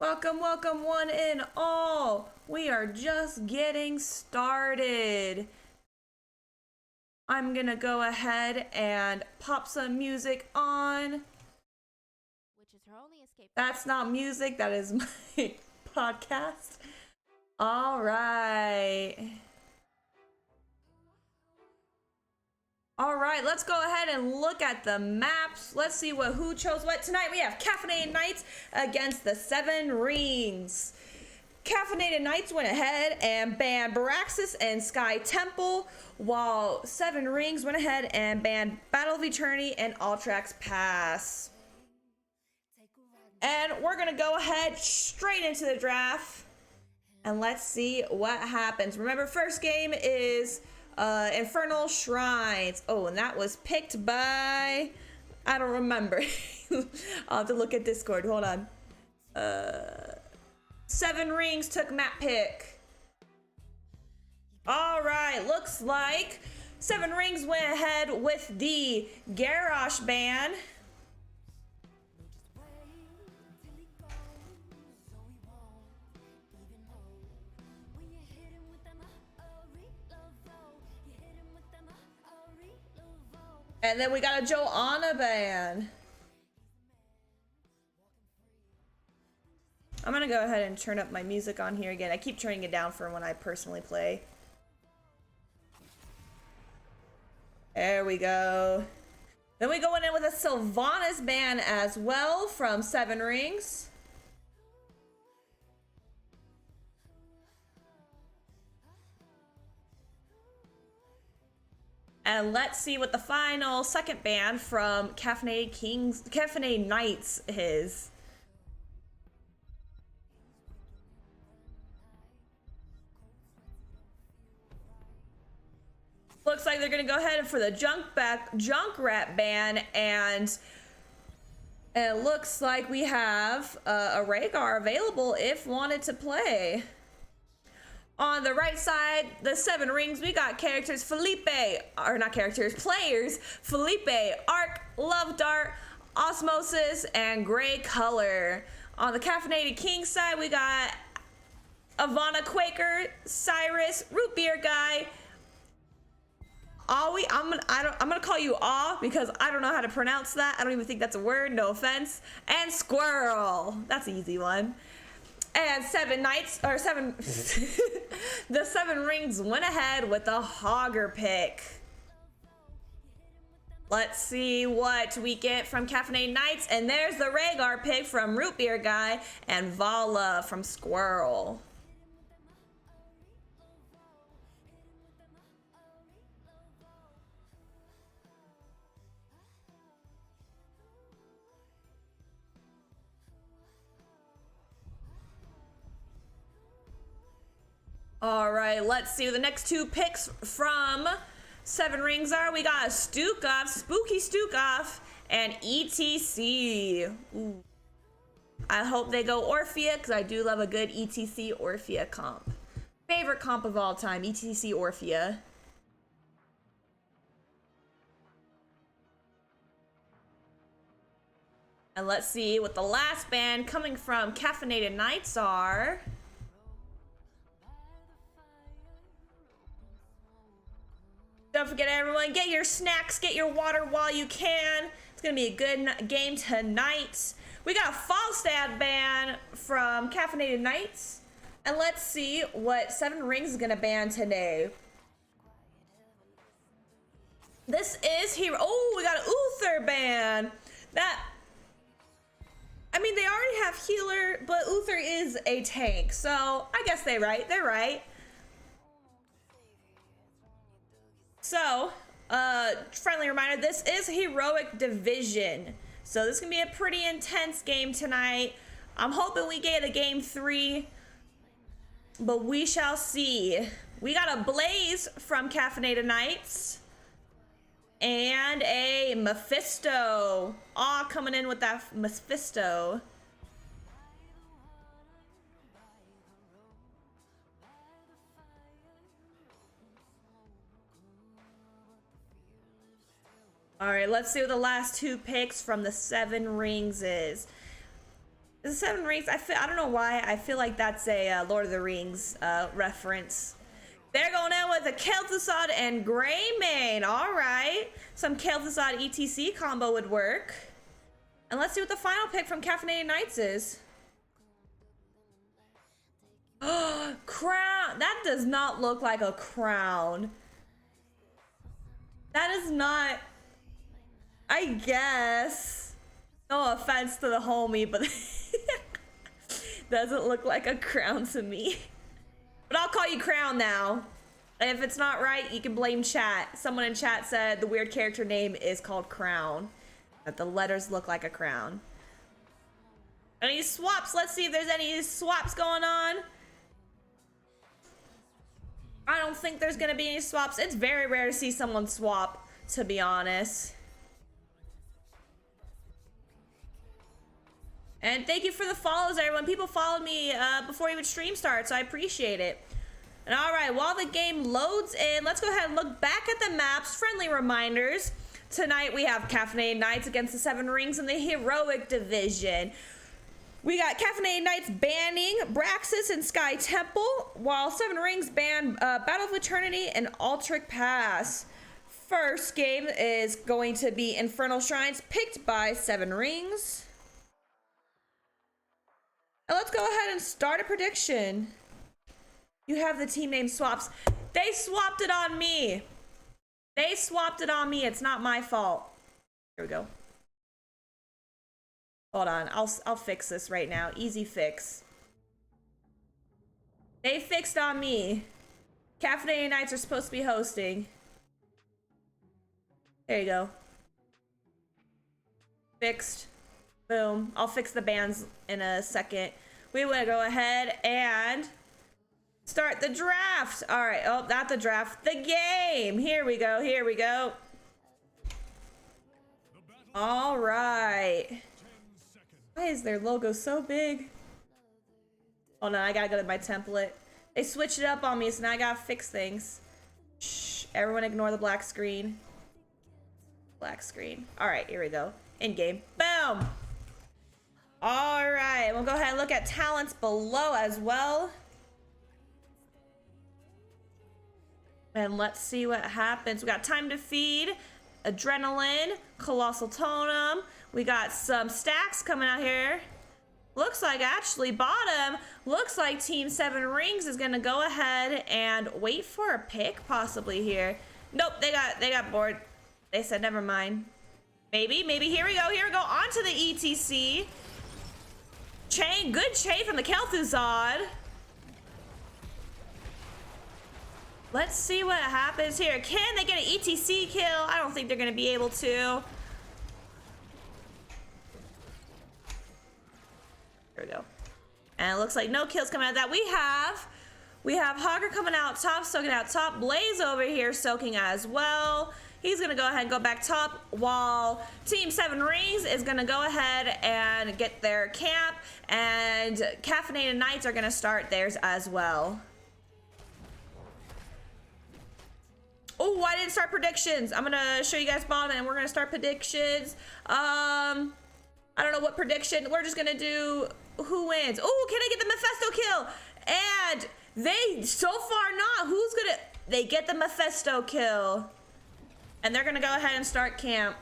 Welcome, welcome, one and all. We are just getting started. I'm gonna go ahead and pop some music on. Which is her only escape. That's not music, that is my podcast. All right. All right, let's go ahead and look at the maps. Let's see who chose what. Tonight we have Caffeinated Knights against the Seven Rings. Caffeinated Knights went ahead and banned Baraxis and Sky Temple, while Seven Rings went ahead and banned Battle of Eternity and Ultrax Pass. And we're gonna go ahead straight into the draft, and let's see what happens. Remember, first game is Infernal Shrines. Oh, and that was picked by, I don't remember. I'll have to look at Discord. Hold on. Seven Rings took map pick. All right, looks like Seven Rings went ahead with the Garrosh ban. And then we got a Joanna ban. I'm gonna go ahead and turn up my music on here again. I keep turning it down for when I personally play. There we go. Then we go in with a Sylvanas ban as well from Seven Rings. And let's see what the final second ban from Caffeinated Knights is. Looks like they're gonna go ahead for the Junkrat ban, and it looks like we have a Rhaegar available if wanted to play. On the right side, the Seven Rings, we got players, Felipe, Arc, Love Dart, Osmosis, and Gray Color. On the Caffeinated King side, we got Ivana Quaker, Cyrus, Root Beer Guy, I'm gonna call you Aw because I don't know how to pronounce that. I don't even think that's a word, no offense. And Squirrel, that's an easy one. And the Seven Rings went ahead with a Hogger pick. Let's see what we get from Caffeinated Knights. And there's the Rhaegar pick from Root Beer Guy and Vala from Squirrel. All right, let's see what the next two picks from Seven Rings are. We got Stukov, Spooky Stukov, and ETC. Ooh. I hope they go Orphea, because I do love a good ETC Orphea comp. Favorite comp of all time, ETC Orphea. And let's see what the last band coming from Caffeinated Knights are. Don't forget, everyone, get your snacks, get your water while you can. It's gonna be a good game tonight. We got a Falstad ban from Caffeinated Knights. And let's see what Seven Rings is gonna ban today. This is here. Oh, we got an Uther ban. I mean, they already have healer, but Uther is a tank. So I guess they're right. So, friendly reminder, this is Heroic Division. So this is going to be a pretty intense game tonight. I'm hoping we get a game 3, but we shall see. We got a Blaze from Caffeinated Knights and a Mephisto. Aw, coming in with that Mephisto. All right, let's see what the last two picks from the Seven Rings is. The Seven Rings, I don't know why, I feel like that's a Lord of the Rings reference. They're going in with a Kel'Thuzad and Greymane. All right. Some Kel'Thuzad ETC combo would work. And let's see what the final pick from Caffeinated Nights is. Oh, crown. That does not look like a crown. That is not, I guess. No offense to the homie, but doesn't look like a crown to me. But I'll call you Crown now. And if it's not right, you can blame chat. Someone in chat said the weird character name is called Crown. That the letters look like a crown. Any swaps? Let's see if there's any swaps going on. I don't think there's gonna be any swaps. It's very rare to see someone swap, to be honest. And thank you for the follows, everyone. People followed me before even stream starts, so I appreciate it. And all right, while the game loads in, let's go ahead and look back at the maps. Friendly reminders. Tonight we have Caffeinated Nights against the Seven Rings in the Heroic Division. We got Caffeinated Nights banning Braxis and Sky Temple, while Seven Rings ban Battle of Eternity and Altric Pass. First game is going to be Infernal Shrines, picked by Seven Rings. Now let's go ahead and start a prediction. You have the team name swaps. They swapped it on me. They swapped it on me. It's not my fault. Here we go. Hold on. I'll fix this right now. Easy fix. They fixed on me. Caffeinated Nights are supposed to be hosting. There you go. Fixed. Boom. I'll fix the bans in a second. We want to go ahead and start the draft. All right. Oh, not the draft. The game. Here we go. Here we go. All right. Why is their logo so big? Oh no, I gotta go to my template. They switched it up on me, so now I gotta fix things. Shh. Everyone ignore the black screen. Black screen. All right, here we go. In game. Boom. All right, we'll go ahead and look at talents below as well. And let's see what happens. We got Time to Feed, Adrenaline, Colossal Totem. We got some stacks coming out here. Looks like actually bottom, looks like Team Seven Rings is gonna go ahead and wait for a pick possibly here. Nope, they got bored. They said never mind. Maybe, here we go, on to the ETC. Chain, good chain from the Kel'Thuzad. Let's see what happens here. Can they get an ETC kill? I don't think they're gonna be able to. There we go. And it looks like no kills coming out of that. We have Hogger coming out top, soaking out top. Blaze over here soaking as well. He's gonna go ahead and go back top, while Team Seven Rings is gonna go ahead and get their camp, and Caffeinated Nights are gonna start theirs as well. Oh, I didn't start predictions. I'm gonna show you guys bottom and we're gonna start predictions. I don't know what prediction. We're just gonna do who wins. Oh, can I get the Mephisto kill? And they, so far not. They get the Mephisto kill. And they're gonna go ahead and start camp.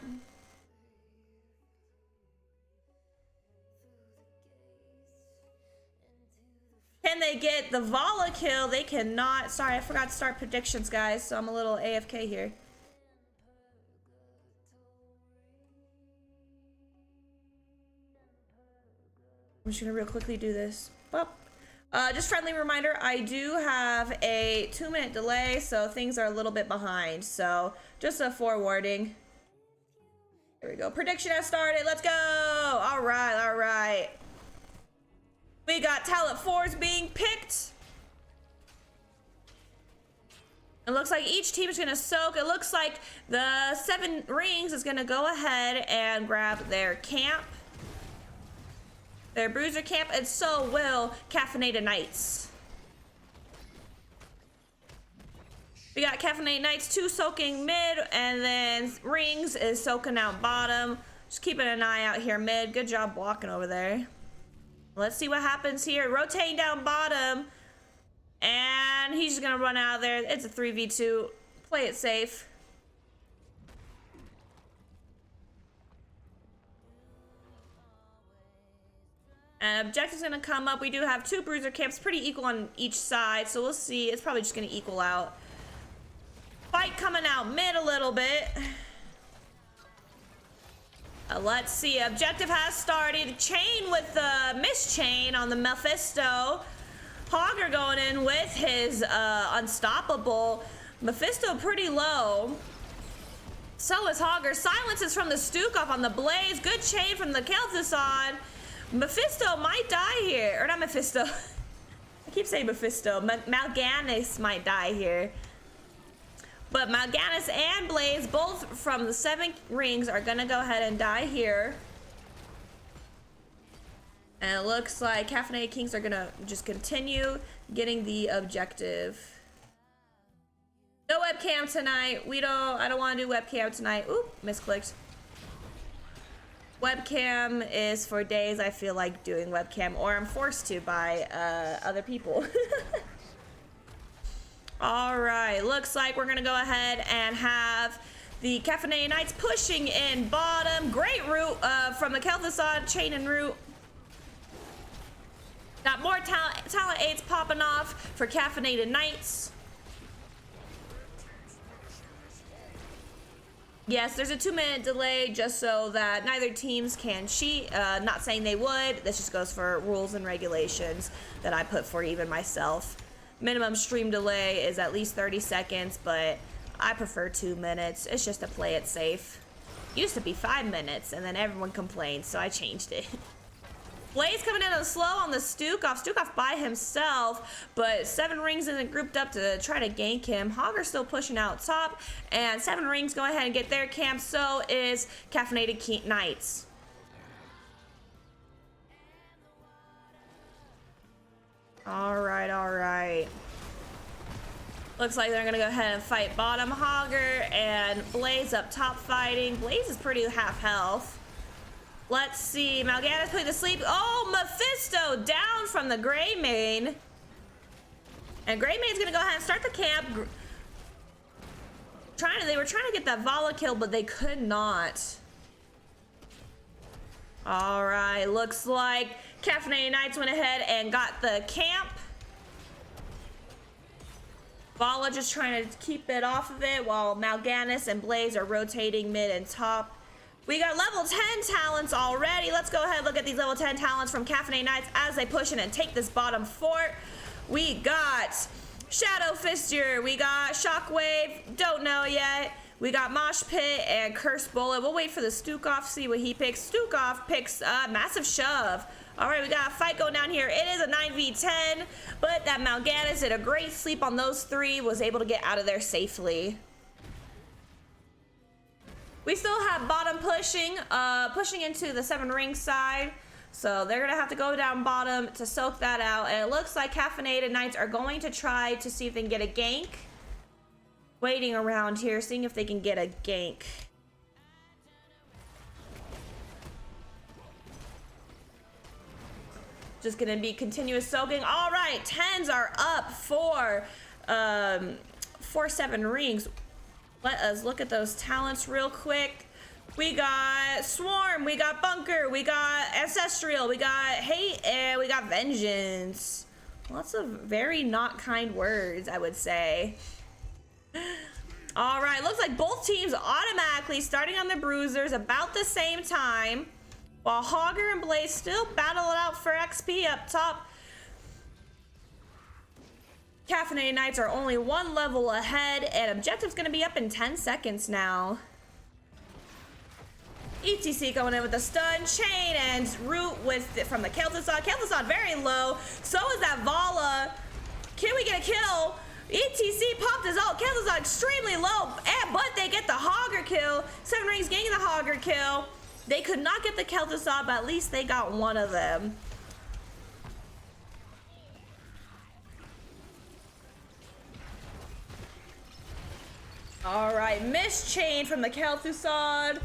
Can they get the Vala kill? They cannot. Sorry, I forgot to start predictions, guys, so I'm a little AFK here. I'm just gonna real quickly do this. Well, just friendly reminder, I do have a 2-minute delay, so things are a little bit behind. So just a forewarning. Here we go. Prediction has started. Let's go. All right. We got Talent 4s being picked. It looks like each team is gonna soak. It looks like the Seven Rings is gonna go ahead and grab their camp. Their bruiser camp, and so will Caffeinated Nights. We got Caffeinated Nights 2 soaking mid, and then Rings is soaking out bottom. Just keeping an eye out here mid. Good job blocking over there. Let's see what happens here. Rotating down bottom. And he's just gonna run out of there. It's a 3v2. Play it safe. And objective's gonna come up. We do have 2 bruiser camps, pretty equal on each side. So we'll see. It's probably just gonna equal out. Fight coming out mid a little bit. Let's see. Objective has started. Chain with the miss chain on the Mephisto. Hogger going in with his unstoppable. Mephisto pretty low. So is Hogger. Silences from the Stukov on the Blaze. Good chain from the Kel'Thuzad. Mephisto might die here. Or not Mephisto. I keep saying Mephisto. Mal'Ganis might die here. But Mal'Ganis and Blaze, both from the 7 rings, are gonna go ahead and die here. And it looks like Caffeinated Kings are gonna just continue getting the objective. No webcam tonight. I don't wanna do webcam tonight. Oop, misclicked. Webcam is for days I feel like doing webcam, or I'm forced to by other people. All right, looks like we're gonna go ahead and have the Caffeinated Knights pushing in bottom. Great route from the Kel'Thuzad, chain and route. Got more talent aids popping off for Caffeinated Knights. Yes, there's a 2-minute delay just so that neither teams can cheat. Not saying they would. This just goes for rules and regulations that I put for even myself. Minimum stream delay is at least 30 seconds, but I prefer 2 minutes. It's just to play it safe. Used to be 5 minutes, and then everyone complained, so I changed it. Blaze coming in slow on the Stukov. Stukov by himself, but 7 rings isn't grouped up to try to gank him. Hogger's still pushing out top, and 7 rings go ahead and get their camp. So is Caffeinated Knights. All right. Looks like they're gonna go ahead and fight bottom. Hogger and Blaze up top fighting. Blaze is pretty half health. Let's see. Mal'Ganis put to sleep. Oh, Mephisto down from the Greymane. And Greymane's gonna go ahead and start the camp. They were trying to get that Vala kill, but they could not. All right, looks like Caffeinated Knights went ahead and got the camp. Vala just trying to keep it off of it while Mal'Ganis and Blaze are rotating mid and top. We got level 10 talents already. Let's go ahead and look at these level 10 talents from Caffeinated Knights as they push in and take this bottom fort. We got Shadow Fisture. We got Shockwave. Don't know yet. We got Mosh Pit and Curse Bullet. We'll wait for the Stukov, see what he picks. Stukov picks Massive Shove. All right, we got a fight going down here. It is a 9v10, but that Mal'Ganis did a great sleep on those 3, was able to get out of there safely. We still have bottom pushing into the 7 ring side. So they're gonna have to go down bottom to soak that out. And it looks like Caffeinated Knights are going to try to see if they can get a gank. Waiting around here, seeing if they can get a gank. Just gonna be continuous soaking. All right, 10s are up for 7 rings. Let us look at those talents real quick. We got Swarm, we got Bunker, we got Ancestral, we got Hate, and we got Vengeance. Lots of very not kind words, I would say. All right, looks like both teams automatically starting on the Bruisers about the same time, while Hogger and Blaze still battle it out for XP up top. Caffeinated Knights are only 1 level ahead, and objective's gonna be up in 10 seconds now. ETC going in with the stun, chain, and root from the Kel'Thuzad. Kel'Thuzad very low, so is that Vala. Can we get a kill? ETC popped his ult. Kel'Thuzad extremely low, but they get the Hogger kill. 7 rings getting the Hogger kill. They could not get the Kel'Thuzad, but at least they got one of them. All right, miss chain from the Kel'Thuzad.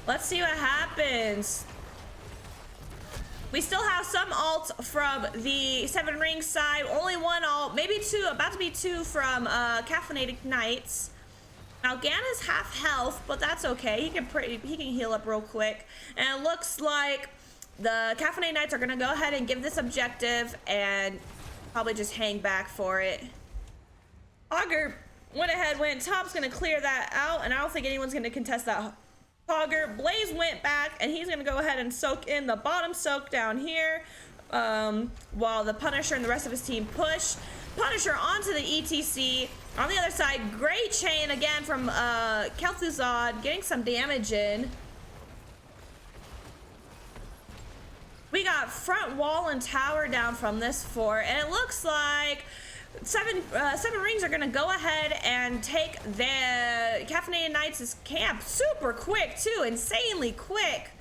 Let's see what happens. We still have some alts from the Seven Rings side. Only one alt, maybe two, about to be two from Caffeinated Knights. Now Ganna's half health, but that's okay. He can heal up real quick. And it looks like the Caffeinated Knights are gonna go ahead and give this objective and probably just hang back for it. Augur went ahead, went top's gonna clear that out, and I don't think anyone's gonna contest that. Augur, Blaze went back, and he's gonna go ahead and soak in the bottom soak down here, while the Punisher and the rest of his team push. Punisher onto the ETC. On the other side, great chain again from Kel'Thuzad, getting some damage in. We got front wall and tower down from this fort, and it looks like Seven Rings are gonna go ahead and take the Caffeinated Knights' camp super quick too, insanely quick.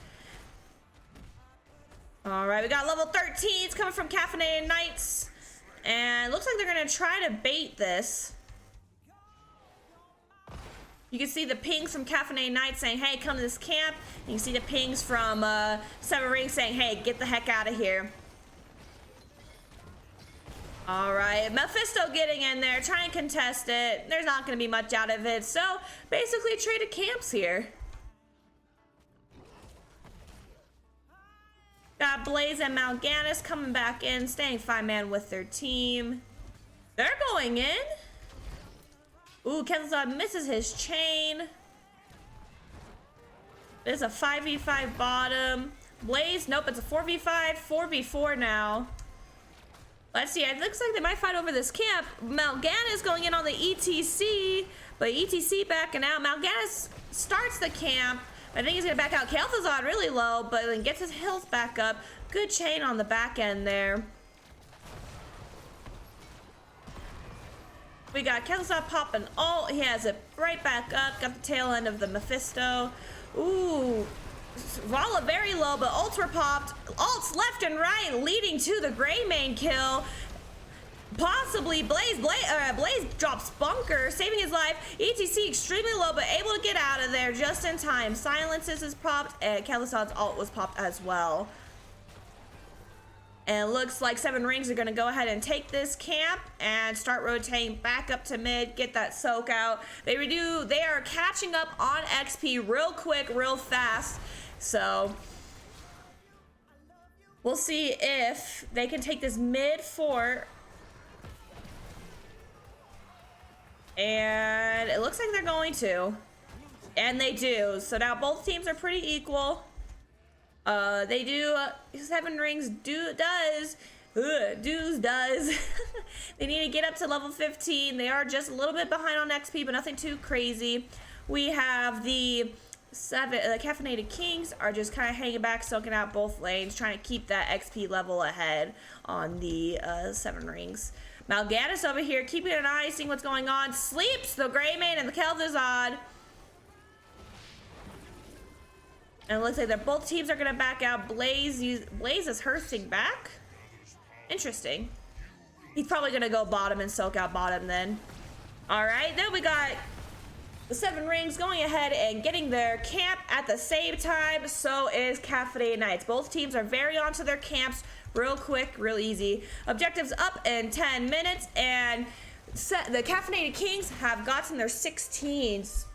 All right, we got level 13s coming from Caffeinated Knights, and it looks like they're gonna try to bait this. You can see the pings from Caffeinated Knights saying, hey, come to this camp. And you can see the pings from Seven Rings saying, hey, get the heck out of here. All right, Mephisto getting in there, trying to contest it. There's not going to be much out of it. So basically traded camps here. Got Blaze and Mal'Ganis coming back in, staying 5-man with their team. They're going in. Ooh, Kel'Thuzad misses his chain. There's a 5v5 bottom. Blaze, nope, it's a 4v5, 4v4 now. Let's see, it looks like they might fight over this camp. Mal'Ganis going in on the ETC, but ETC backing out. Mal'Ganis starts the camp. I think he's gonna back out. Kel'Thuzad really low, but then gets his health back up. Good chain on the back end there. We got Kel'Thuzad popping ult. He has it right back up. Got the tail end of the Mephisto. Ooh. Vala very low, but ults were popped. Ults left and right, leading to the Greymane kill. Possibly Blaze drops Bunker, saving his life. ETC extremely low, but able to get out of there just in time. Silences is popped, and Kel'Thuzad's ult was popped as well. And it looks like Seven Rings are going to go ahead and take this camp and start rotating back up to mid, get that soak out. They are catching up on XP real quick, real fast. So we'll see if they can take this mid fort. And it looks like they're going to. And they do. So now both teams are pretty equal. They do, Seven Rings does. They need to get up to level 15. They are just a little bit behind on XP, but nothing too crazy. We have the Caffeinated Kings are just kind of hanging back, soaking out both lanes, trying to keep that XP level ahead on the Seven Rings. Mal'Ganis over here, keeping an eye, seeing what's going on. Sleeps the Greymane and the Kel'Thuzad. And it looks like both teams are going to back out. Blaze is hursting back. Interesting. He's probably going to go bottom and soak out bottom then. All right, then we got the Seven Rings going ahead and getting their camp at the same time. So is Caffeinated Knights. Both teams are very onto their camps real quick, real easy. Objectives up in 10 minutes. And the Caffeinated Kings have gotten their 16s.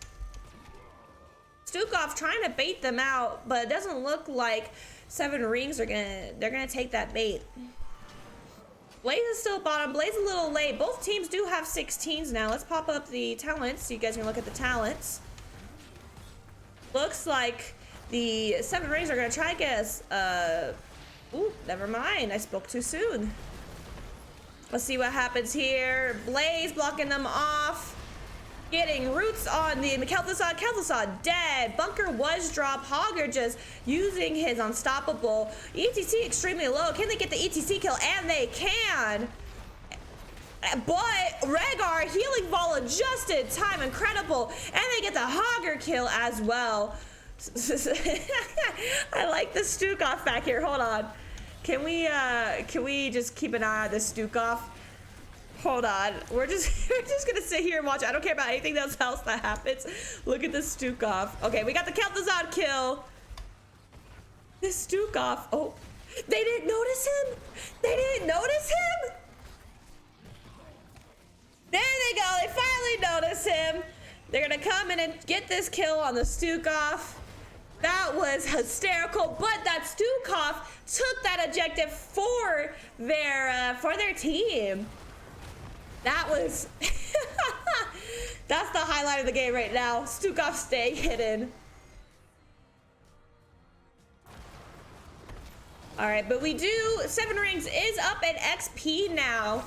Stukov trying to bait them out, but it doesn't look like Seven Rings are gonna take that bait. Blaze is still bottom. Blaze a little late. Both teams do have 16s now. Let's pop up the talents so you guys can look at the talents. Looks like the Seven Rings are gonna try to get us. Ooh, never mind. I spoke too soon. Let's see what happens here. Blaze blocking them off. Getting roots on the Kel'Thuzad. Kel'Thuzad dead. Bunker was dropped. Hogger just using his unstoppable. ETC extremely low. Can they get the ETC kill? And they can. But Rhaegar healing Vala just in time. Incredible. And they get the Hogger kill as well. I like the Stukov back here. Hold on. Can we just keep an eye on this Stukov? Hold on. We're just gonna sit here and watch. I don't care about anything else that happens. Look at this Stukov. Okay, we got the Kel'Thuzad kill. This Stukov. Oh, They didn't notice him? They didn't notice him? There they go. They finally notice him. They're gonna come in and get this kill on the Stukov. That was hysterical, but that Stukov took that objective for their team. That was that's the highlight of the game right now. Stukov staying hidden. All right, but we do, 7 Rings is up at XP now.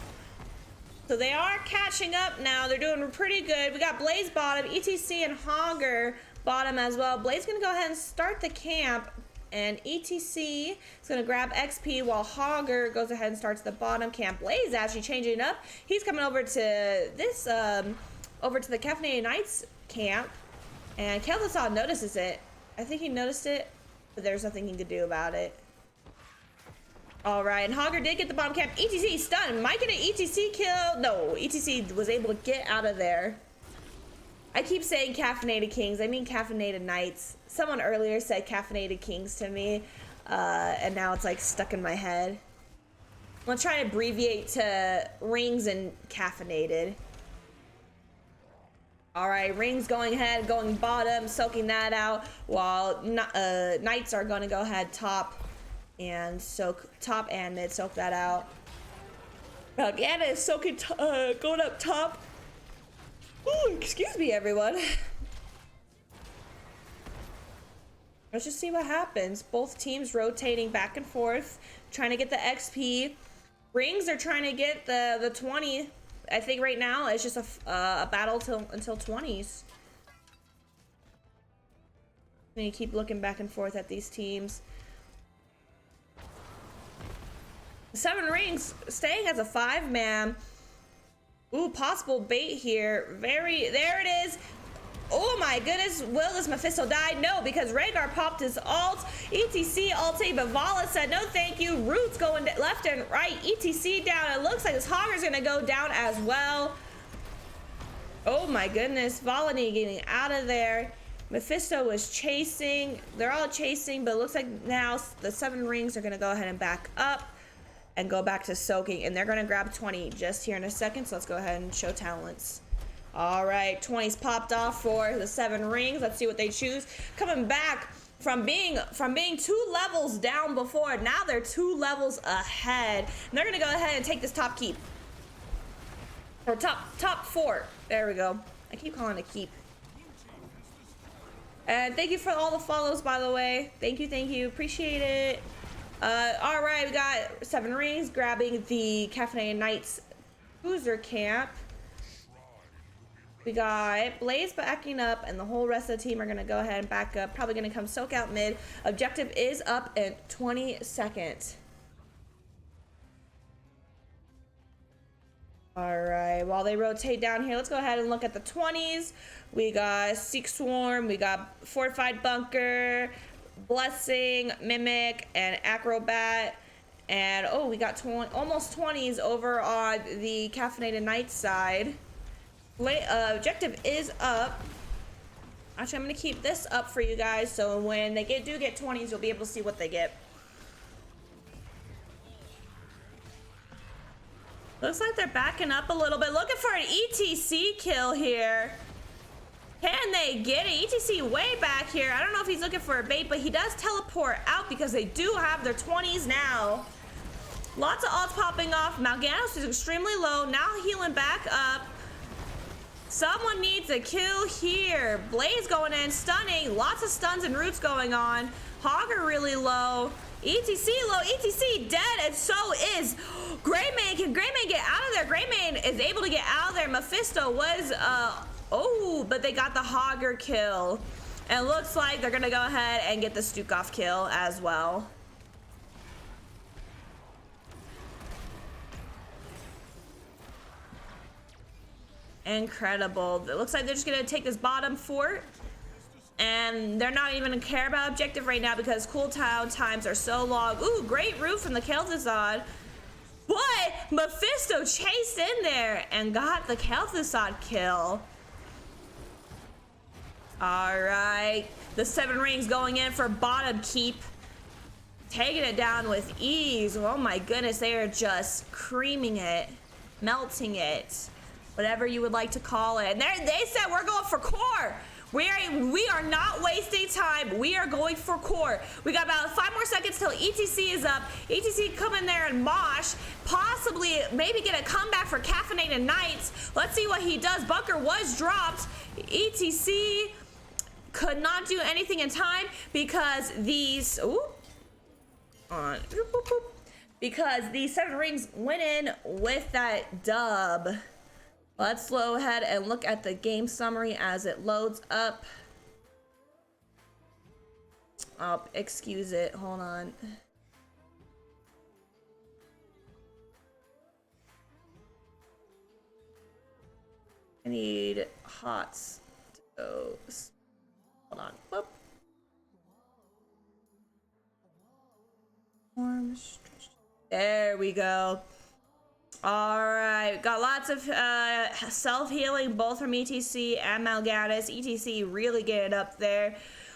So they are catching up now. They're doing pretty good. We got Blaze bottom, ETC and Hogger bottom as well. Blaze gonna go ahead and start the camp, and ETC is gonna grab XP while Hogger goes ahead and starts the bottom camp. Blaze actually changing up. He's coming over to this, over to the Caffeinated Knights camp, and Kel'Thuzad notices it. I think he noticed it, but there's nothing he could do about it. All right, and Hogger did get the bottom camp. ETC stunned. Might get an ETC kill. No, ETC was able to get out of there. I keep saying Caffeinated Kings. I mean Caffeinated Knights. Someone earlier said Caffeinated Kings to me, and now it's like stuck in my head. I'm trying to abbreviate to Rings and Caffeinated. All right, Rings going ahead, going bottom, soaking that out, while Knights are going to go ahead top and soak top and mid, soak that out. Anna is soaking, going up top. Ooh, excuse me, everyone. Let's just see what happens. Both teams rotating back and forth, trying to get the XP. Rings are trying to get the 20. I think right now it's just a battle until 20s. And you keep looking back and forth at these teams. 7 Rings staying as a 5-man. Ooh, possible bait here. There it is. Oh my goodness, will this Mephisto die? No, because Rhaegar popped his ult. ETC ulting, but Vala said no thank you. Roots going left and right. ETC down. It looks like this Hogger's gonna go down as well. Oh my goodness, Valani getting out of there. Mephisto was chasing. They're all chasing, but it looks like now the 7 Rings are gonna go ahead and back up and go back to soaking, and they're gonna grab 20 just here in a second. So let's go ahead and show talents. All right, 20's popped off for the 7 Rings. Let's see what they choose. Coming back from being 2 levels down before, now they're 2 levels ahead. And they're gonna go ahead and take this top keep. Or top 4. There we go. I keep calling it keep. And thank you for all the follows, by the way. Thank you. Appreciate it. All right, we got 7 Rings grabbing the Caffeinated Knights Cruiser camp. We got Blaze backing up, and the whole rest of the team are gonna go ahead and back up. Probably gonna come soak out mid. Objective is up in 20 seconds. All right, while they rotate down here, let's go ahead and look at the 20s. We got Seek Swarm, we got Fortified Bunker, Blessing, Mimic, and Acrobat. And oh, we got almost 20s over on the Caffeinated Knights side. Objective is up. Actually, I'm gonna keep this up for you guys, so when they do get 20s, you'll be able to see what they get. Looks like they're backing up a little bit, looking for an ETC kill here. Can they get it? ETC way back here. I don't know if he's looking for a bait, but he does teleport out because they do have their 20s now. Lots of ults popping off. Mal'Ganis is extremely low, now healing back up. Someone needs a kill here. Blaze going in, stunning. Lots of stuns and roots going on. Hogger really low. ETC low. ETC dead, and so is Greymane. Can Greymane get out of there? Greymane is able to get out of there. Mephisto was, oh, but they got the Hogger kill. And it looks like they're going to go ahead and get the Stukov kill as well. Incredible. It looks like they're just gonna take this bottom fort, and they're not even gonna care about objective right now because cooldown times are so long. Ooh, great root from the Kel'Thuzad, but Mephisto chased in there and got the Kel'Thuzad kill. All right, the 7 Rings going in for bottom keep. taking it down with ease. Oh my goodness, they are just creaming it, melting it, whatever you would like to call it. And they said we're going for core. We are not wasting time. We are going for core. We got about 5 more seconds till ETC is up. ETC come in there and mosh, possibly maybe get a comeback for Caffeinated Nights. Let's see what he does. Bunker was dropped. ETC could not do anything in time because these because these 7 rings went in with that dub. Let's go ahead and look at the game summary as it loads up. Oh, excuse it. Hold on. I need hot stoves. Hold on. Whoop. There we go. All right, got lots of self-healing both from ETC and Malganis. ETC really getting up there.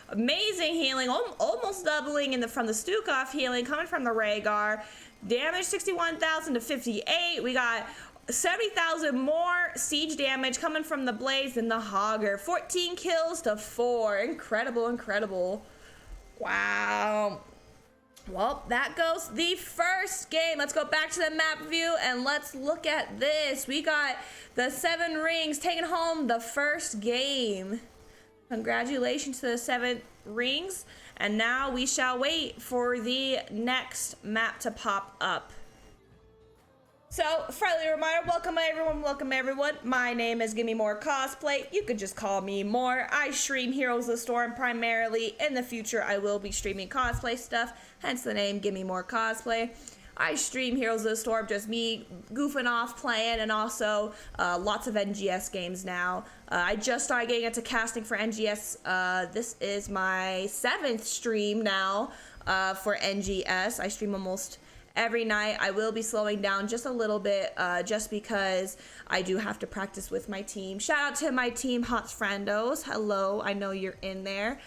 Amazing healing, almost doubling from the Stukov healing coming from the Rhaegar. Damage 61,000 to 58. We got 70,000 more siege damage coming from the Blaze and the Hogger. 14 kills to 4. Incredible, incredible. Wow. Well, that goes the first game. Let's go back to the map view and let's look at this. We got the 7 rings taking home the first game. Congratulations to the 7 rings. And now we shall wait for the next map to pop up. So, friendly reminder, welcome everyone. My name is Gimmie-Moore Cosplay. You could just call me Moore. I stream Heroes of the Storm primarily. In the future, I will be streaming cosplay stuff, hence the name Gimmie-Moore Cosplay. I stream Heroes of the Storm, just me goofing off, playing, and also lots of NGS games now. I just started getting into casting for NGS. This is my 7th stream now for NGS. I stream almost every night. I will be slowing down just a little bit just because I do have to practice with my team. Shout out to my team, Hot Friendos. Hello, I know you're in there.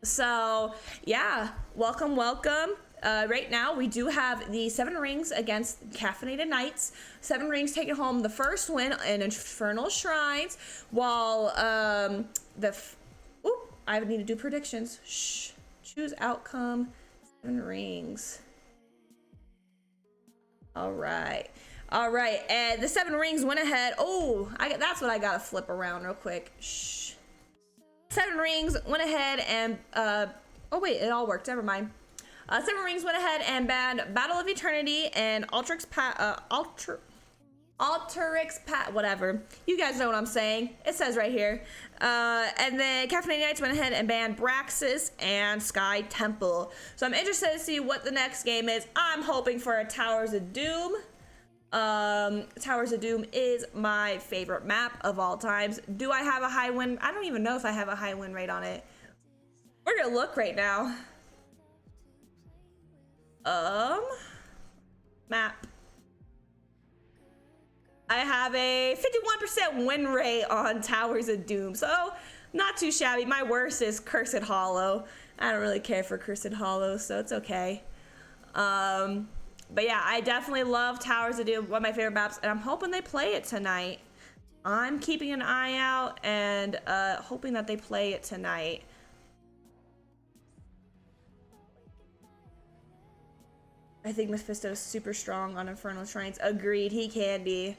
So yeah, welcome. Right now we do have the 7 rings against Caffeinated Nights. 7 rings taking home the first win in Infernal Shrines, while I need to do predictions. Shh. Choose outcome. 7 rings. All right, and the 7 rings went ahead. That's what I gotta flip around real quick. Shh. 7 rings went ahead and it all worked. Never mind. 7 rings went ahead and banned Battle of Eternity and Alterix whatever. You guys know what I'm saying. It says right here. And then Caffeinated Nights went ahead and banned Braxis and Sky Temple. So I'm interested to see what the next game is. I'm hoping for a Towers of Doom. Towers of Doom is my favorite map of all times. Do I have a high win? I don't even know if I have a high win rate on it. We're gonna look right now. Map. I have a 51% win rate on Towers of Doom, so not too shabby. My worst is Cursed Hollow. I don't really care for Cursed Hollow, so it's okay. But yeah, I definitely love Towers of Doom, one of my favorite maps, and I'm hoping they play it tonight. I'm keeping an eye out and hoping that they play it tonight. I think Mephisto is super strong on Infernal Shrines. Agreed, he can be.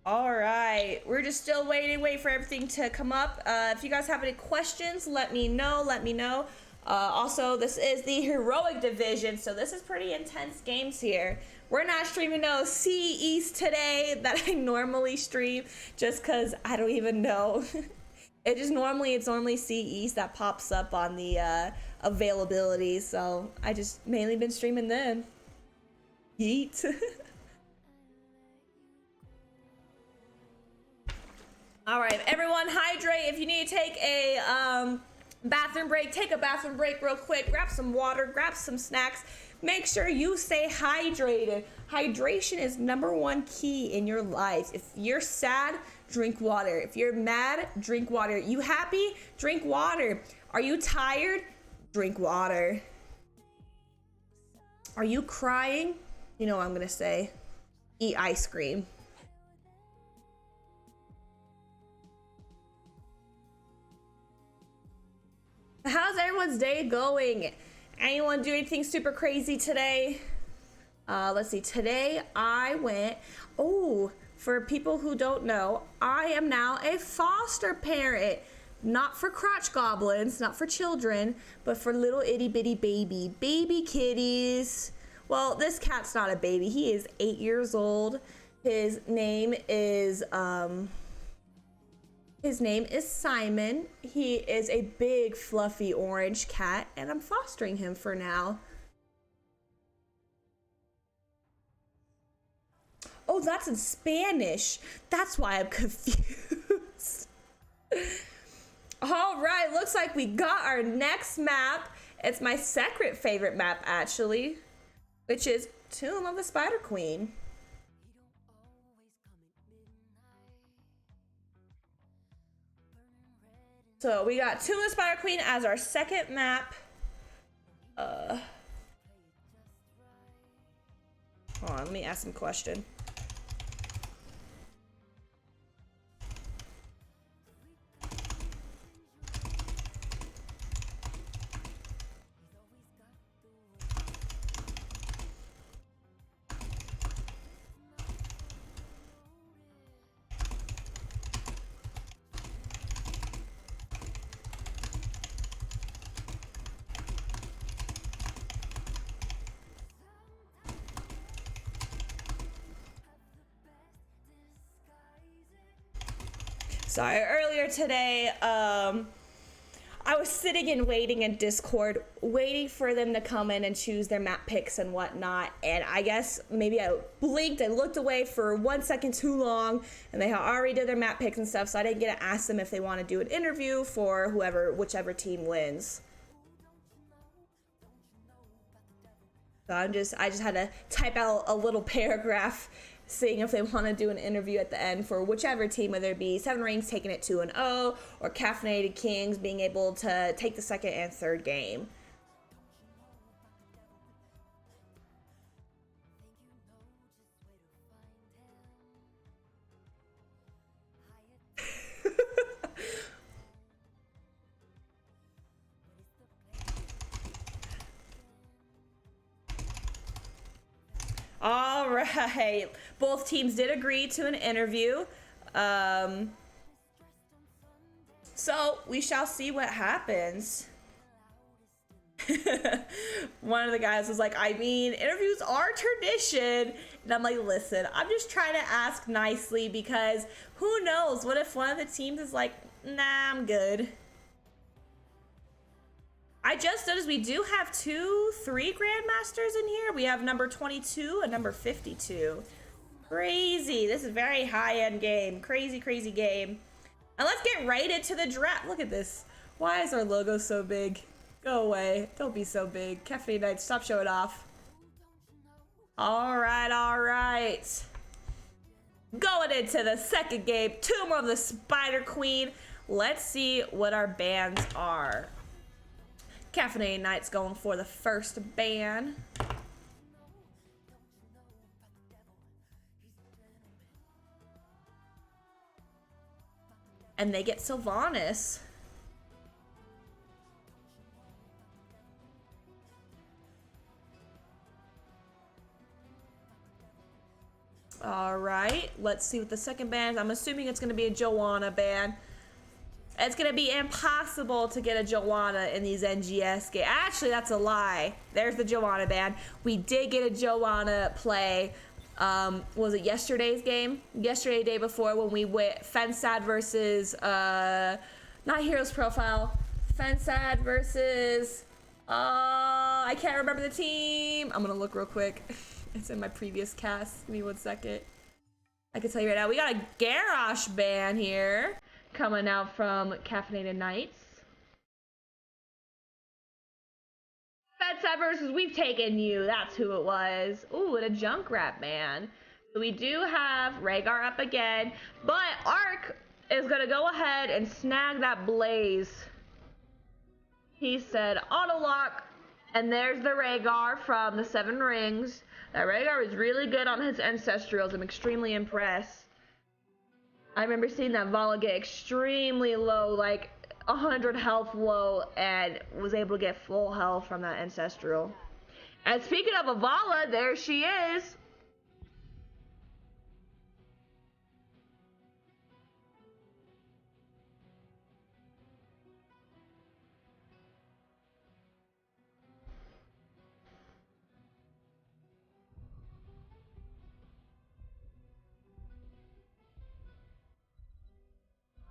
All right, we're just still wait for everything to come up. If you guys have any questions, let me know. Also, this is the Heroic Division, so this is pretty intense games here. We're not streaming no C East today that I normally stream, just because I don't even know. It's normally C East that pops up on the availability, so I just mainly been streaming them. Yeet. All right, everyone, hydrate. If you need to take a bathroom break, take a bathroom break real quick. Grab some water, grab some snacks. Make sure you stay hydrated. Hydration is #1 key in your life. If you're sad, drink water. If you're mad, drink water. You happy? Drink water. Are you tired? Drink water. Are you crying? You know what I'm gonna say. Eat ice cream. How's everyone's day going? Anyone do anything super crazy today? Let's see. Today I went. Oh, for people who don't know, I am now a foster parent. Not for crotch goblins, not for children, but for little itty bitty baby kitties. Well, this cat's not a baby. He is 8 years old. His name is Simon. He is a big fluffy orange cat, and I'm fostering him for now. Oh, that's in Spanish. That's why I'm confused. All right, looks like we got our next map. It's my second favorite map, actually, which is Tomb of the Spider Queen. So we got Tomb of the Spider Queen as our second map. Hold on, let me ask some question. Sorry, earlier today, I was sitting and waiting in Discord, waiting for them to come in and choose their map picks and whatnot. And I guess maybe I blinked and looked away for 1 second too long, and they had already did their map picks and stuff. So I didn't get to ask them if they want to do an interview for whichever team wins. So I just had to type out a little paragraph seeing if they want to do an interview at the end for whichever team, whether it be Seven Rings taking it 2-0 or Caffeinated Kings being able to take the second and third game. All right, both teams did agree to an interview. So we shall see what happens. One of the guys was like, I mean, interviews are tradition. And I'm like, listen, I'm just trying to ask nicely because who knows? What if one of the teams is like, nah, I'm good. I just noticed we do have 3 Grandmasters in here. We have number 22 and number 52. Crazy. This is a very high-end game. Crazy, crazy game. And let's get right into the draft. Look at this. Why is our logo so big? Go away. Don't be so big. Caffeinated, stop showing off. All right, all right. Going into the second game, Tomb of the Spider Queen. Let's see what our bans are. Caffeinated Knight's going for the first ban. And they get Sylvanas. All right, let's see what the second ban is. I'm assuming it's going to be a Joanna ban. It's going to be impossible to get a Joanna in these NGS games. Actually, that's a lie. There's the Joanna ban. We did get a Joanna play. Was it yesterday's game? Yesterday, day before, when we went Fensad versus, not Heroes Profile. Fensad versus, I can't remember the team. I'm going to look real quick. It's in my previous cast. Give me 1 second. I can tell you right now, we got a Garrosh ban here. Coming out from Caffeinated Knights. Fetsat versus We've Taken You. That's who it was. Ooh, and a Junkrat man. So we do have Rhaegar up again. But Ark is going to go ahead and snag that Blaze. He said auto lock, and there's the Rhaegar from the Seven Rings. That Rhaegar is really good on his ancestrals. I'm extremely impressed. I remember seeing that Vala get extremely low, like 100 health low, and was able to get full health from that ancestral. And speaking of Vala, there she is.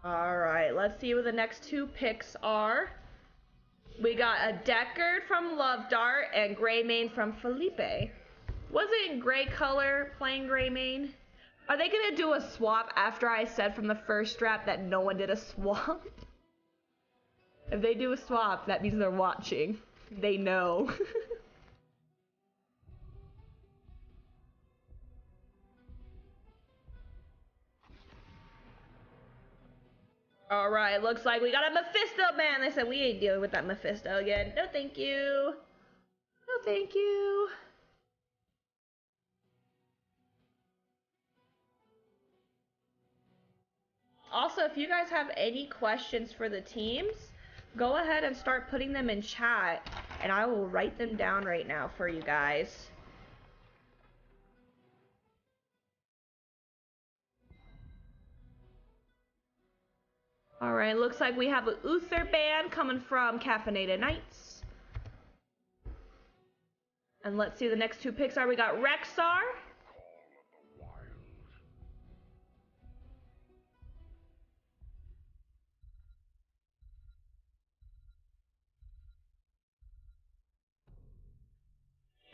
Alright, let's see what the next two picks are. We got a Deckard from Love Dart and Greymane from Felipe. Wasn't Grey Color playing Greymane? Are they gonna do a swap after I said from the first strap that no one did a swap? If they do a swap, that means they're watching. They know. Alright, looks like we got a Mephisto man. They said we ain't dealing with that Mephisto again. No thank you. No thank you. Also, if you guys have any questions for the teams, go ahead and start putting them in chat, and I will write them down right now for you guys. Alright, looks like we have a Uther band coming from Caffeinated Knights. And let's see, the next two picks are, we got Rexar.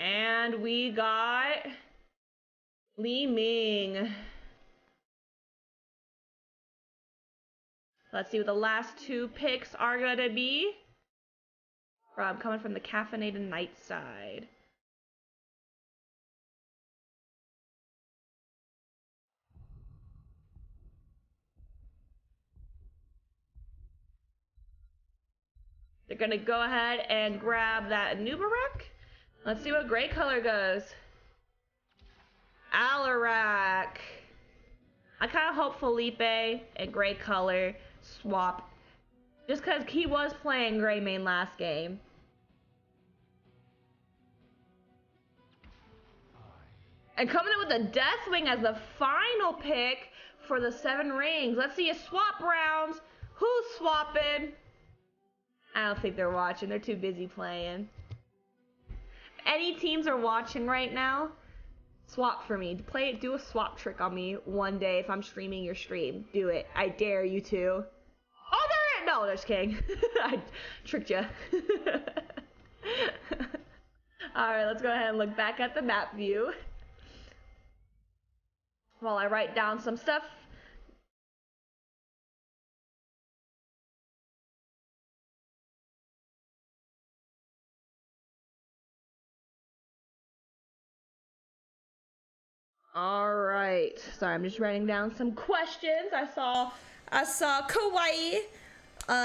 And we got Li Ming. Let's see what the last two picks are gonna be. Coming from the Caffeinated Night side. They're gonna go ahead and grab that Nubarak. Let's see what Grey Color goes. Alarak. I kind of hope Felipe and Grey Color swap. Just because he was playing Greymane last game. And coming in with the Deathwing as the final pick for the Seven Rings. Let's see a swap rounds. Who's swapping? I don't think they're watching. They're too busy playing. If any teams are watching right now, swap for me. Do a swap trick on me one day if I'm streaming your stream. Do it. I dare you to. Oh, there! No, just kidding. I tricked you. Alright, let's go ahead and look back at the map view while I write down some stuff. Alright, sorry, I'm just writing down some questions. I saw Kauai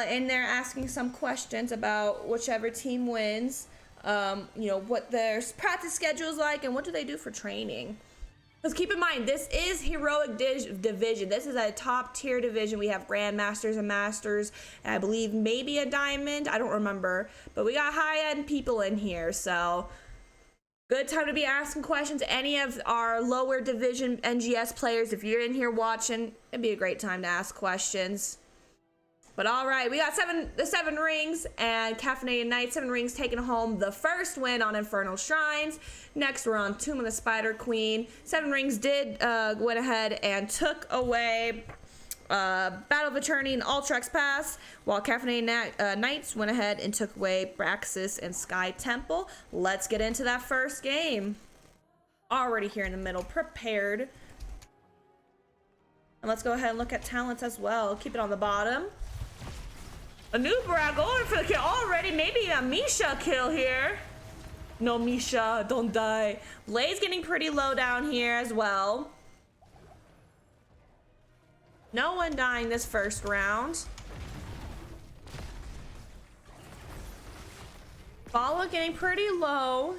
in there asking some questions about whichever team wins, you know, what their practice schedule is like and what do they do for training. Because keep in mind, this is Heroic Division. This is a top tier division. We have Grandmasters and Masters, and I believe maybe a Diamond. I don't remember. But we got high-end people in here, so good time to be asking questions. Any of our lower division NGS players, if you're in here watching, it'd be a great time to ask questions. But all right, we got the Seven Rings and Caffeinated Night. Seven Rings taking home the first win on Infernal Shrines. Next, we're on Tomb of the Spider Queen. Seven Rings did went ahead and took away Battle of Eternity and Ultrax Pass, while Caffeinated Knights went ahead and took away Braxis and Sky Temple. Let's get into that first game. Already here in the middle, prepared. And let's go ahead and look at talents as well. Keep it on the bottom. A new Brad going for the kill already. Maybe a Misha kill here. No, Misha, don't die. Lay's getting pretty low down here as well. No one dying this first round. Vala getting pretty low,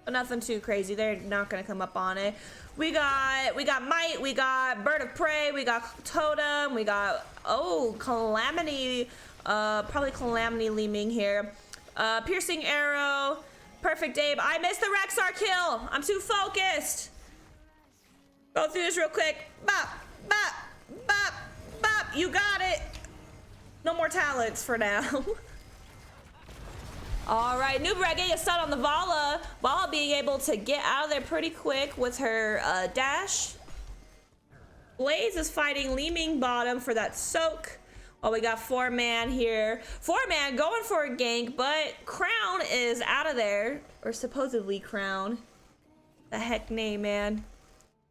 but nothing too crazy. They're not gonna come up on it. We got Might, we got Bird of Prey, we got Totem, we got Calamity, probably Calamity Leeming here. Piercing Arrow, Perfect Aim. I missed the Rexar kill. I'm too focused. Go through this real quick. Bop, bop, bop, bop. You got it. No more talents for now. All right, Nubra getting a stun on the Vala. Vala being able to get out of there pretty quick with her dash. Blaze is fighting Leeming bottom for that soak. Oh, we got 4-man here. 4-man going for a gank, but Crown is out of there. Or supposedly Crown. The heck name, man.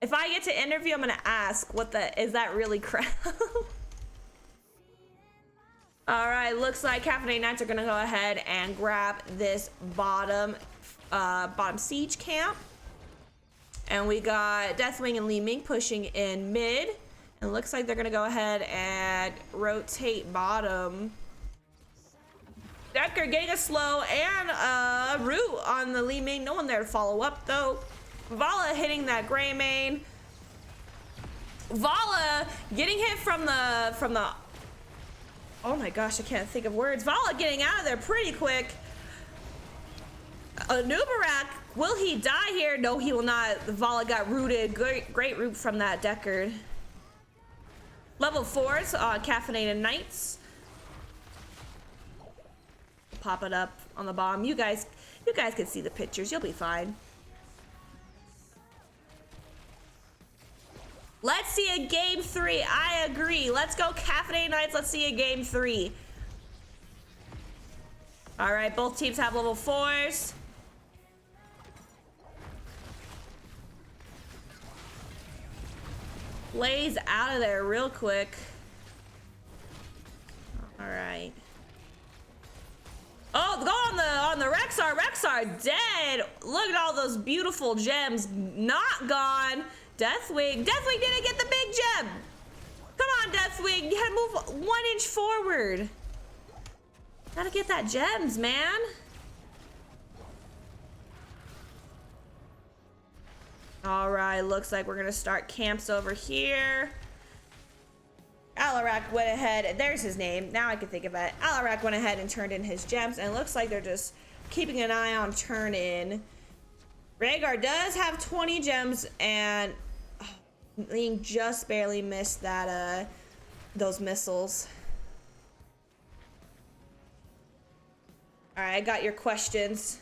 If I get to interview, I'm gonna ask, is that really Crown? All right, looks like Caffeinated Knights are gonna go ahead and grab this bottom siege camp. And we got Deathwing and Leeming pushing in mid. And looks like they're gonna go ahead and rotate bottom. Decker getting a slow and a root on the Leeming. No one there to follow up though. Vala hitting that gray main. Vala getting hit from the oh my gosh, I can't think of words. Vala getting out of there pretty quick. Nubarak, will he die here? No, he will not. Vala got rooted. Great root from that Deckard. Level 4s on Caffeinated Knights. Pop it up on the bottom. You guys can see the pictures. You'll be fine. Let's see a game 3. I agree. Let's go Caffeinated Knights. Let's see a game 3. All right, both teams have level 4s. Blaze out of there real quick. All right. Oh, go on the Rexar. Rexar dead. Look at all those beautiful gems. Not gone. Deathwing. Deathwing didn't get the big gem. Come on, Deathwing. You had to move 1 inch forward. Gotta get that gems, man. All right, looks like we're gonna start camps over here. Alarak went ahead, there's his name, now I can think of it. Alarak went ahead and turned in his gems, and it looks like they're just keeping an eye on turn in. Rhaegar does have 20 gems, and Ling just barely missed that those missiles. All right, I got your questions.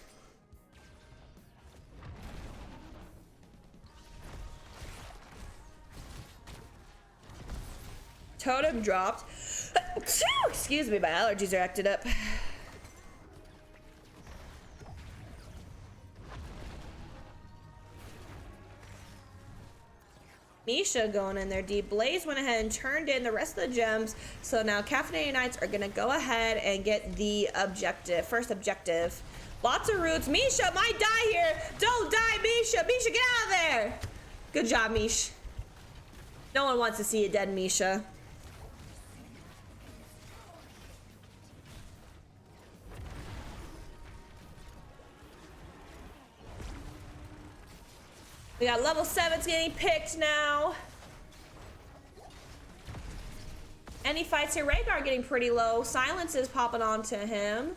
Totem dropped. Excuse me, my allergies are acted up. Misha going in there deep. Blaze went ahead and turned in the rest of the gems. So now Caffeinated Knights are gonna go ahead and get the objective, first objective. Lots of roots. Misha might die here. Don't die, Misha. Misha, get out of there. Good job, Mish. No one wants to see a dead Misha. We got level 7s getting picked now. Any fights here? Rhaegar getting pretty low. Silence is popping onto him.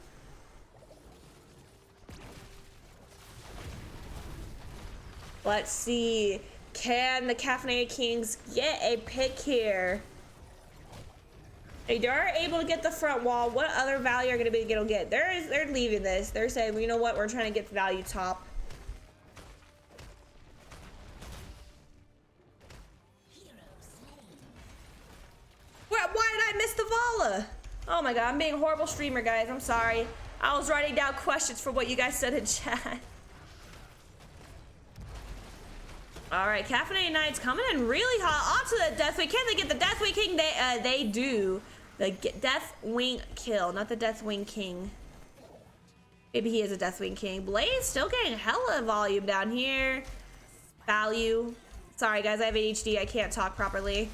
Let's see. Can the Caffeinated Kings get a pick here? They are able to get the front wall. What other value are going to be able to get? They're leaving this. They're saying, well, you know what? We're trying to get the value top. Why did I miss the Vala? Oh my god, I'm being a horrible streamer, guys. I'm sorry. I was writing down questions for what you guys said in chat. All right, Caffeinated Knights coming in really hot onto the Deathwing. Can they get the Deathwing King? They do. The Deathwing kill, not the Deathwing King. Maybe he is a Deathwing King. Blaze still getting hella volume down here. Value. Sorry, guys, I have ADHD. I can't talk properly.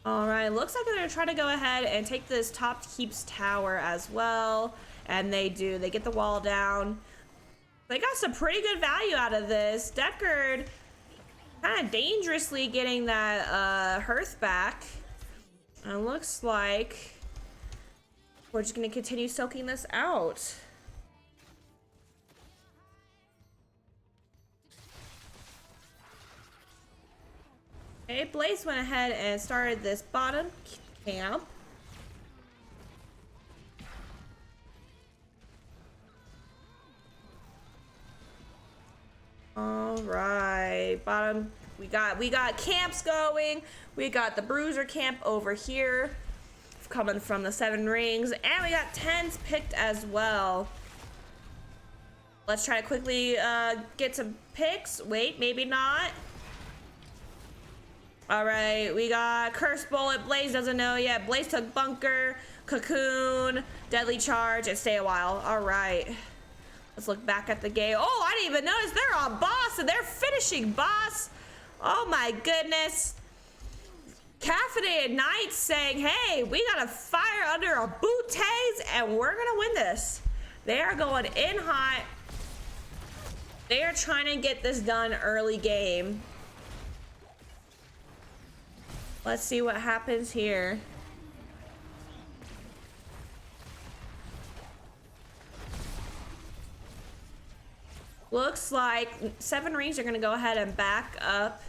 All right, looks like they're gonna try to go ahead and take this top keeps tower as well. And they do. They get the wall down. They got some pretty good value out of this. Deckard kind of dangerously getting that Hearth back. And looks like we're just going to continue soaking this out. Okay, Blaze went ahead and started this bottom camp. All right, bottom. We got camps going. We got the bruiser camp over here, coming from the 7 rings, and we got 10s picked as well. Let's try to quickly get some picks. Wait, maybe not. All right, we got Curse Bullet. Blaze doesn't know yet. Blaze took Bunker, Cocoon, Deadly Charge, and Stay a While. All right. Let's look back at the game. Oh, I didn't even notice they're on boss and they're finishing boss. Oh my goodness. Caffeinated Knights saying, hey, we got a fire under our booties and we're gonna win this. They are going in hot. They are trying to get this done early game. Let's see what happens here. Looks like 7 rings are gonna go ahead and back up.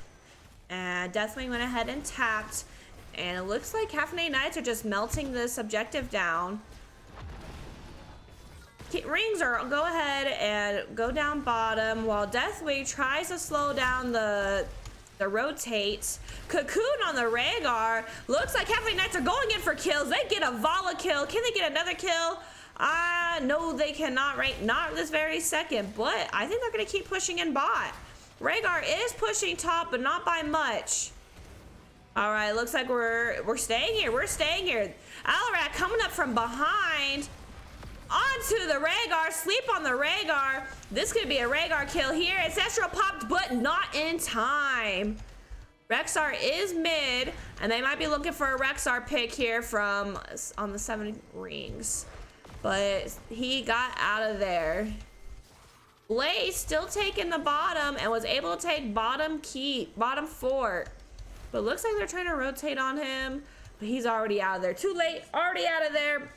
And Deathwing went ahead and tapped. And it looks like Caffeinated Knights are just melting this objective down. Rings are go ahead and go down bottom while Deathwing tries to slow down the rotates. Cocoon on the Rhaegar. Looks like Caffeinated Knights are going in for kills. They get a Vala kill. Can they get another kill? No, they cannot not this very second, but I think they're gonna keep pushing in bot. Rhaegar is pushing top, but not by much. All right, looks like we're staying here. We're staying here. Alarak coming up from behind onto the Rhaegar. Sleep on the Rhaegar. This could be a Rhaegar kill here. Ancestral popped, but not in time. Rexar is mid, and they might be looking for a Rexar pick here from on the 7 rings. But he got out of there. Blaze still taking the bottom and was able to take bottom fort. But looks like they're trying to rotate on him. But he's already out of there. Too late. Already out of there.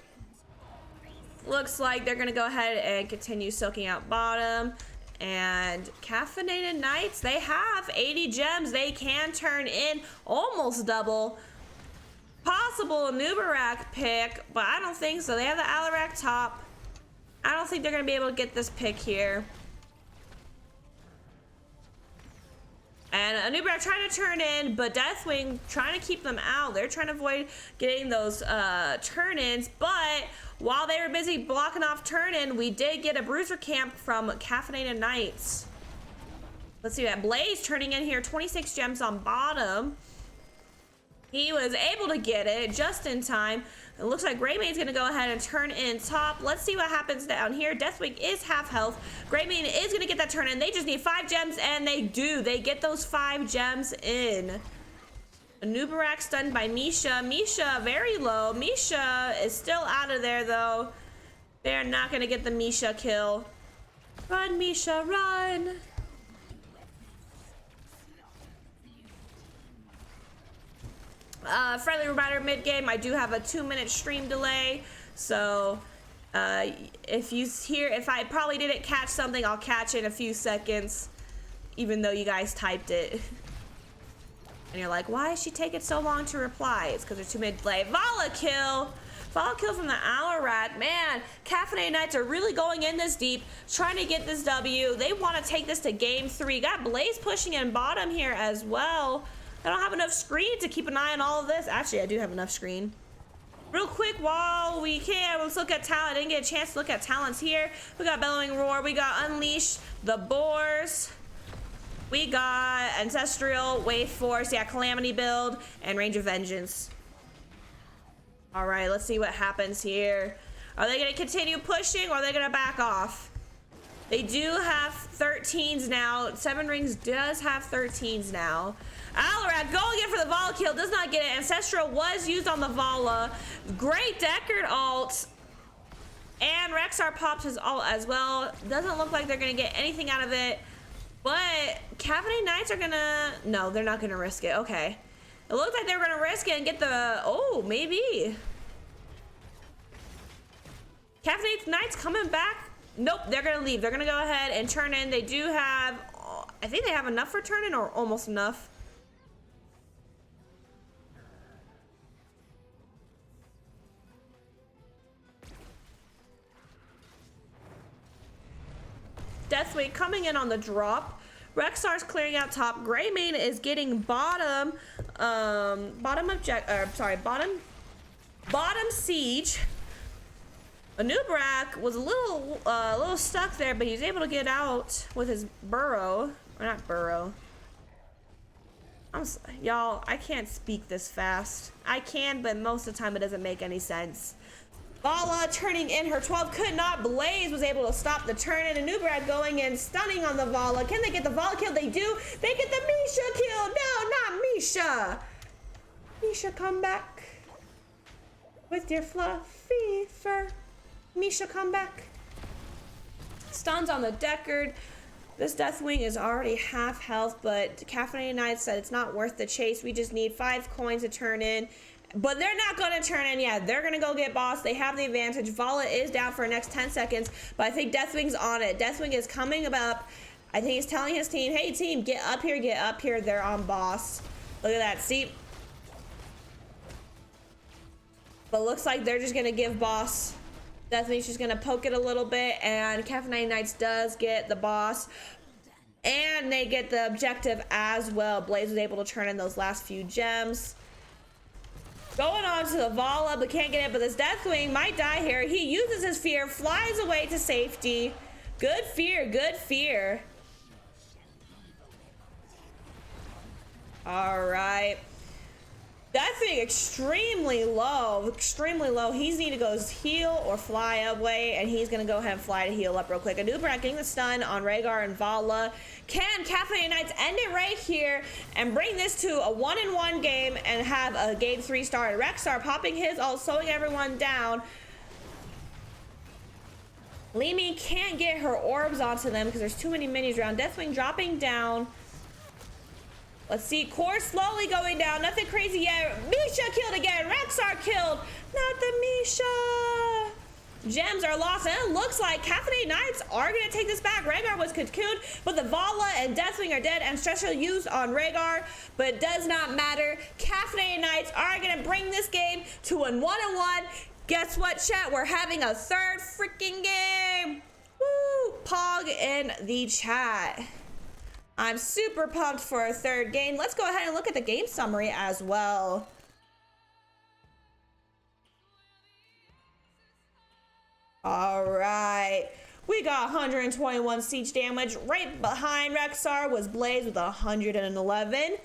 Looks like they're going to go ahead and continue soaking out bottom. And Caffeinated Knights, they have 80 gems. They can turn in almost double. Possible Nubarak pick, but I don't think so. They have the Alarak top. I don't think they're going to be able to get this pick here. And Nubarak trying to turn in, but Deathwing trying to keep them out. They're trying to avoid getting those turn-ins, but while they were busy blocking off turn-in, we did get a bruiser camp from Caffeinated Knights. Let's see that. Blaze turning in here, 26 gems on bottom. He was able to get it just in time. It looks like Greymane's gonna go ahead and turn in top. Let's see what happens down here. Deathwing is half health. Greymane is gonna get that turn in. They just need 5 gems, and they do. They get those 5 gems in. Nubarak stunned by Misha. Misha very low. Misha is still out of there though. They're not gonna get the Misha kill. Run, Misha, run. Friendly reminder, mid-game, I do have a 2-minute stream delay, so if I probably didn't catch something, I'll catch it in a few seconds, even though you guys typed it. And you're like, why is she taking so long to reply? It's because there's 2 minute delay. Vala kill! Vala kill from the Alarak. Man, Caffeinated Knights are really going in this deep, trying to get this W. They want to take this to game 3. Got Blaze pushing in bottom here as well. I don't have enough screen to keep an eye on all of this. Actually, I do have enough screen. Real quick, while we can, let's look at talent. I didn't get a chance to look at talents here. We got Bellowing Roar. We got Unleash the Boars. We got Ancestral, Wave Force, yeah, Calamity build, and Range of Vengeance. All right, let's see what happens here. Are they gonna continue pushing or are they gonna back off? They do have 13s now. 7 rings does have 13s now. Alarak going in for the Vala kill, does not get it. Ancestral was used on the Vala. Great Deckard ult. And Rexar pops his ult as well. Doesn't look like they're gonna get anything out of it. But Caffeinated Knights are gonna... No, they're not gonna risk it. Okay. It looked like they were gonna risk it and get the... Oh, maybe. Caffeinated Knights coming back. Nope, they're gonna leave. They're gonna go ahead and turn in. They do have... I think they have enough for turn-in or almost enough. Deathwing coming in on the drop. Rexar's clearing out top. Greymane is getting bottom siege. Anubrak was a little stuck there, but he's able to get out with his burrow. Or not burrow. Y'all, I can't speak this fast. I can, but most of the time it doesn't make any sense. Vala turning in her 12 could not. Blaze was able to stop the turn in. Anubrak going in, stunning on the Vala. Can they get the Vala kill? They do. They get the Misha kill. No, not Misha. Misha, come back with your fluffy fur. Misha, come back. Stuns on the Deckard. This Deathwing is already half health, but Caffeinated Knights said it's not worth the chase. We just need 5 coins to turn in. But they're not going to turn in yet. They're going to go get boss. They have the advantage. Vala is down for the next 10 seconds, but I think Deathwing's on it. Deathwing is coming up. I think he's telling his team, hey, team, get up here, get up here. They're on boss. Look at that. See? But looks like they're just going to give boss. Deathwing's just going to poke it a little bit, and Caffeinated Knights does get the boss. And they get the objective as well. Blaze was able to turn in those last few gems. Going on to the Vala, but can't get it. But this Deathwing might die here. He uses his fear, flies away to safety. Good fear, good fear. All right. Deathwing extremely low, extremely low. He's need to go heal or fly away, and he's gonna go ahead and fly to heal up real quick. Anubrak getting the stun on Rhaegar and Vala. Can Caffeinated Knights end it right here and bring this to a 1-1 game and have a game 3 started? Rexar popping his ult, slowing everyone down. Limi can't get her orbs onto them because there's too many minis around. Deathwing dropping down. Let's see, Core slowly going down. Nothing crazy yet. Misha killed again. Rexar killed. Not the Misha. Gems are lost, and it looks like Caffeinated Knights are going to take this back. Rhaegar was cocooned, but the Vala and Deathwing are dead, and Stressful used on Rhaegar, but it does not matter. Caffeinated Knights are going to bring this game to a 1-1. Guess what, chat? We're having a third freaking game. Woo! Pog in the chat. I'm super pumped for a third game. Let's go ahead and look at the game summary as well. All right. We got 121 siege damage. Right behind Rexar was Blaze with 111.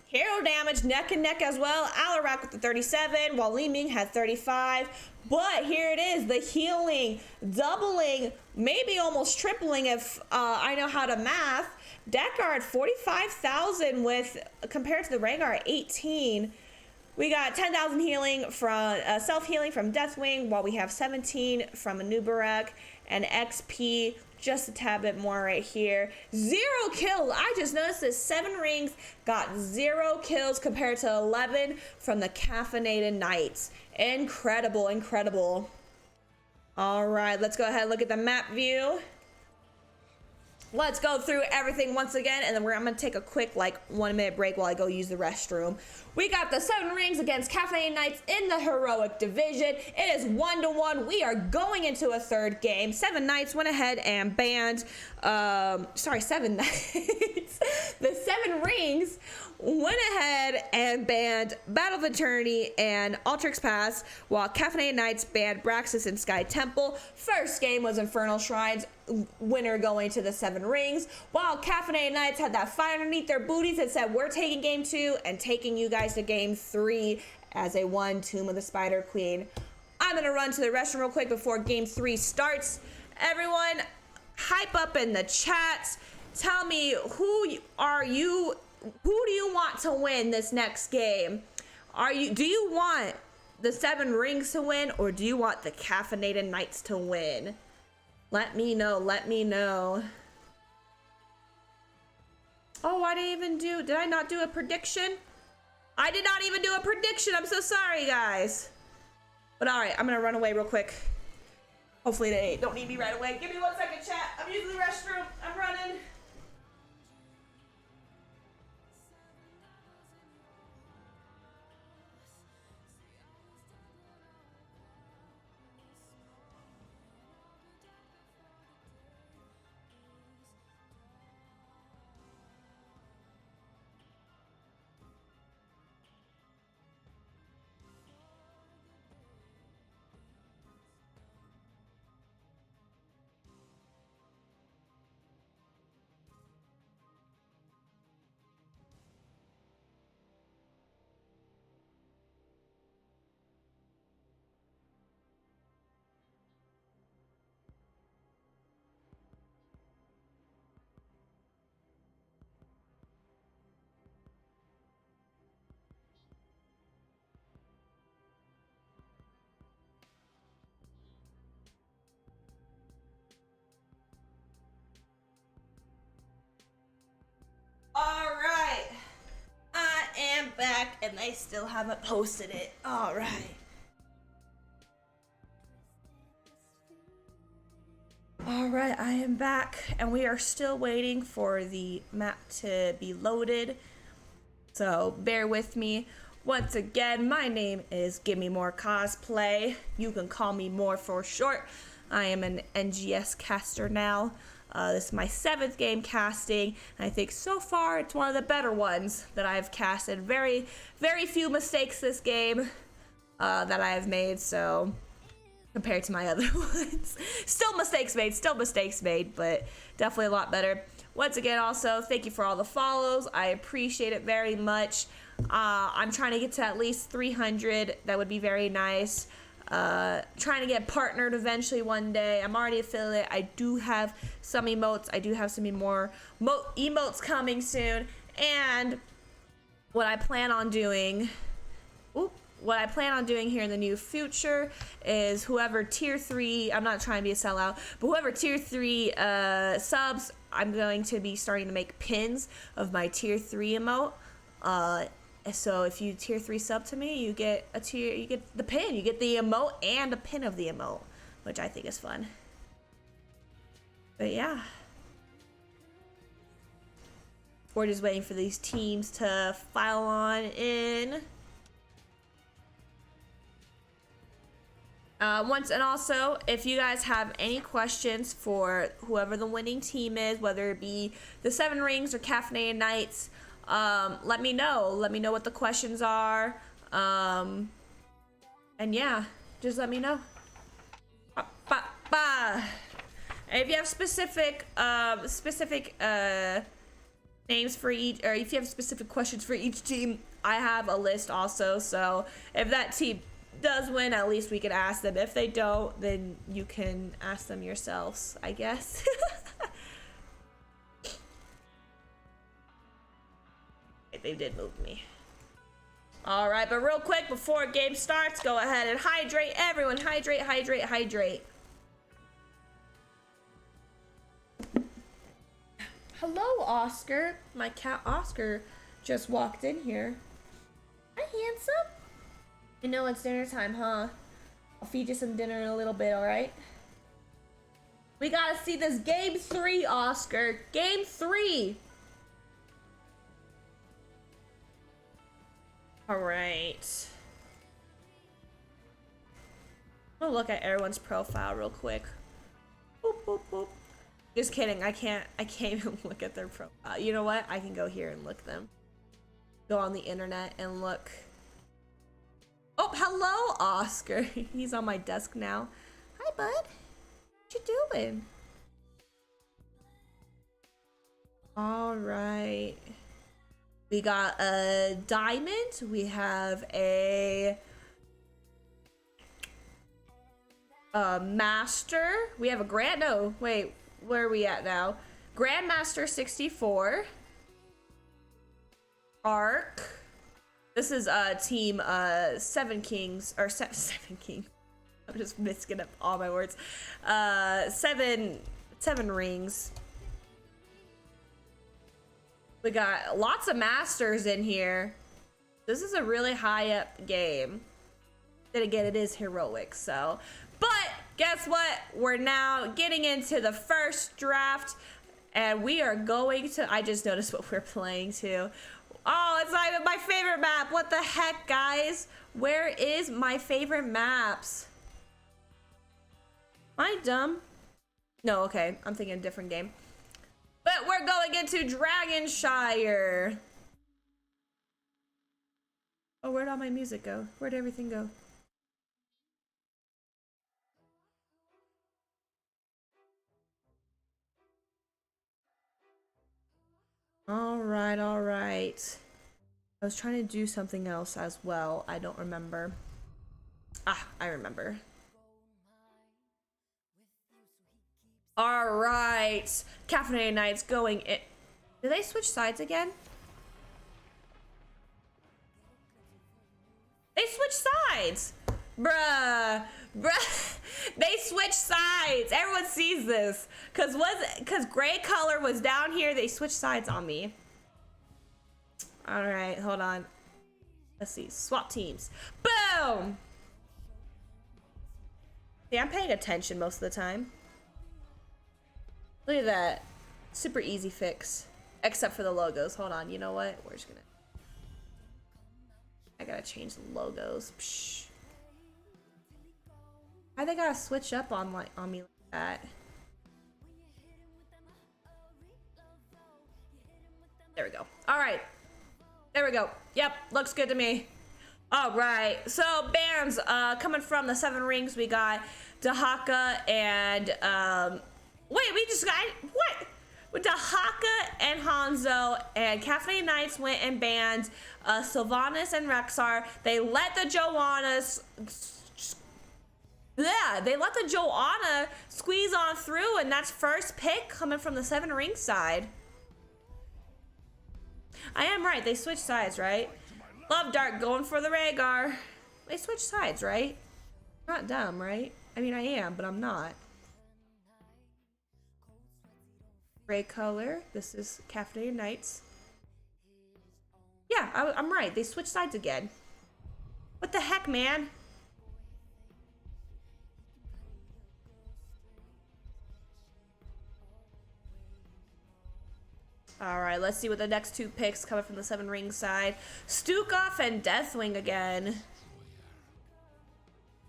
Hero damage neck and neck as well. Alarak with the 37, while Li Ming had 35. But here it is, the healing, doubling, maybe almost tripling if I know how to math. Deckard 45,000 with compared to the Rhaegar at 18. We got 10,000 healing from self-healing from Deathwing, while we have 17 from Anubrak, and XP just a tad bit more right here. 0 kills. I just noticed this. 7 rings got 0 kills compared to 11 from the Caffeinated Knights. Incredible, incredible. All right, let's go ahead and look at the map view. Let's go through everything once again, and then I'm gonna take a quick 1-minute break while I go use the restroom. We got the 7 rings against Caffeinated Knights in the Heroic division. It is 1-1. We are going into a third game. 7 Knights went ahead and banned, 7 Knights. The 7 rings went ahead and banned Battle of Eternity and Ultrix Pass, while Caffeinated Knights banned Braxis and Sky Temple. First game was Infernal Shrines, winner going to the 7 rings, while Caffeinated Knights had that fire underneath their booties that said, we're taking game 2 and taking you guys to game 3 as a 1 Tomb of the Spider Queen. I'm gonna run to the restroom real quick before game 3 starts. Everyone, hype up in the chats. Tell me, who do you want to win this next game? Do you want the 7 rings to win, or do you want the Caffeinated Nights to win? Let me know, let me know. Oh, I didn't even do, did I not do a prediction? I did not even do a prediction. I'm so sorry, guys. But all right, I'm gonna run away real quick. Hopefully they don't need me right away. Give me 1 second, chat. I'm using the restroom. I'm running. All right, I am back and they still haven't posted it. All right. All right, I am back and we are still waiting for the map to be loaded. So bear with me. Once again, my name is Gimmie-Moore Cosplay. You can call me Moore for short. I am an NGS caster now. This is my 7th game casting, and I think so far it's one of the better ones that I've casted. Very, very few mistakes this game that I have made, so compared to my other ones. Still mistakes made, but definitely a lot better. Once again, also, thank you for all the follows. I appreciate it very much. I'm trying to get to at least 300. That would be very nice. Trying to get partnered eventually one day. I'm already affiliate. I do have some emotes. I do have some more emotes coming soon. And what I plan on doing here in the near future is whoever tier 3, I'm not trying to be a sellout, but whoever tier 3 subs, I'm going to be starting to make pins of my tier 3 emote. So if you tier 3 sub to me, you get the pin, you get the emote and a pin of the emote, which I think is fun. But yeah, we're just waiting for these teams to file on in. And also, if you guys have any questions for whoever the winning team is, whether it be the 7 rings or Caffeinated Nights, let me know. Let me know what the questions are. And yeah, just let me know. And if you have specific names for each, or if you have specific questions for each team, I have a list also. So if that team does win, at least we can ask them. If they don't, then you can ask them yourselves, I guess. They did move me. All right, but real quick before game starts, go ahead and hydrate. Everyone, hydrate, hydrate, hydrate. Hello, Oscar. My cat Oscar just walked in here. Hi, handsome. You know it's dinner time, huh? I'll feed you some dinner in a little bit, all right? We gotta see this game 3, Oscar. Game 3. All right. I'm gonna look at everyone's profile real quick. Boop, boop, boop. Just kidding. I can't even look at their profile. You know what? I can go here and look them. Go on the internet and look. Oh, hello, Oscar. He's on my desk now. Hi, bud. What you doing? All right. We got a diamond. We have a master. We have a grand. No, wait. Where are we at now? Grandmaster 64. Arc. This is team Seven Kings or Seven King. I'm just mixing up all my words. Seven rings. We got lots of masters in here. This is a really high up game. Then again, it is heroic, so. But guess what? We're now getting into the first draft, and we are going to. I just noticed what we're playing too. Oh, it's not even my favorite map. What the heck, guys? Where is my favorite maps? Am I dumb? No, okay. I'm thinking a different game. But we're going into Dragonshire. Oh, where'd all my music go? Where'd everything go? All right, all right. I was trying to do something else as well. I don't remember. Ah, I remember. All right. Caffeinated Nights going in. Did they switch sides again? They switched sides. Bruh. They switched sides. Everyone sees this. Cause gray color was down here, they switched sides on me. All right, hold on. Let's see. Swap teams. Boom. Yeah, I'm paying attention most of the time. Look at that. Super easy fix. Except for the logos. Hold on. You know what? We're just gonna. I gotta change the logos. Psh. Why they gotta switch up on me like that? There we go. All right. There we go. Yep, looks good to me. All right. So bands coming from the Seven Rings, we got Dahaka and wait, we just got what? With Dahaka and Hanzo and Caffeinated Nights went and banned Sylvanas and Rexar. They let the Joannas. Yeah, they let the Joanna squeeze on through, and that's first pick coming from the Seven Rings side. I am right. They switched sides, right? Love Dark going for the Rhaegar. They switched sides, right? I'm not dumb, right? I mean, I am, but I'm not. Gray color. This is Caffeinated Nights. Yeah, I'm right. They switched sides again. What the heck, man? All right, let's see what the next two picks coming from the Seven Rings side. Stukov and Deathwing again.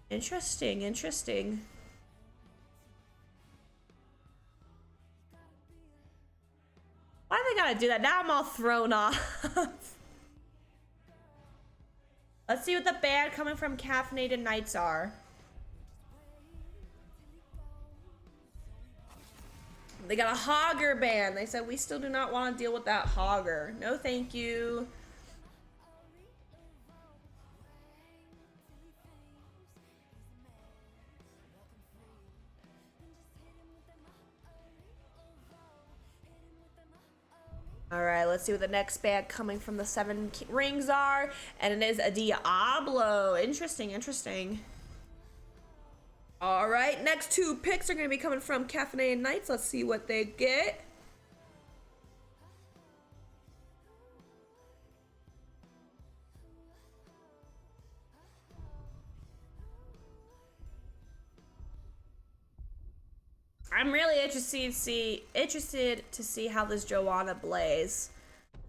Interesting, interesting. Why do they gotta do that? Now I'm all thrown off. Let's see what the band coming from Caffeinated Nights are. They got a Hogger ban. They said we still do not want to deal with that Hogger. No, thank you. All right, let's see what the next band coming from the Seven Rings are. And it is a Diablo. Interesting, interesting. All right, next two picks are going to be coming from Caffeinated Nights. Let's see what they get. I'm really interested to see how this Joanna plays.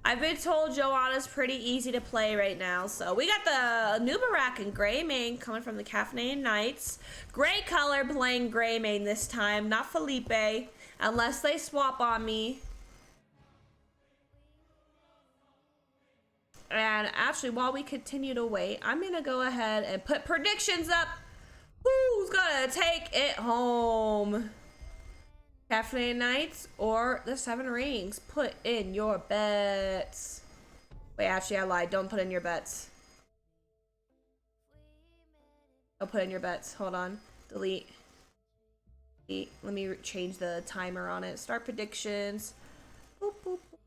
I've been told Joanna's pretty easy to play right now. So we got the Nubarak and Greymane coming from the Caffeinated Nights. Gray color playing Greymane this time, not Felipe, unless they swap on me. And actually, while we continue to wait, I'm going to go ahead and put predictions up. Who's going to take it home? Caffeinated Nights or the Seven Rings? Put in your bets. Wait, actually, I lied. Don't put in your bets. I'll put in your bets. Hold on. Delete. Let me change the timer on it. Start predictions. Boop, boop, boop.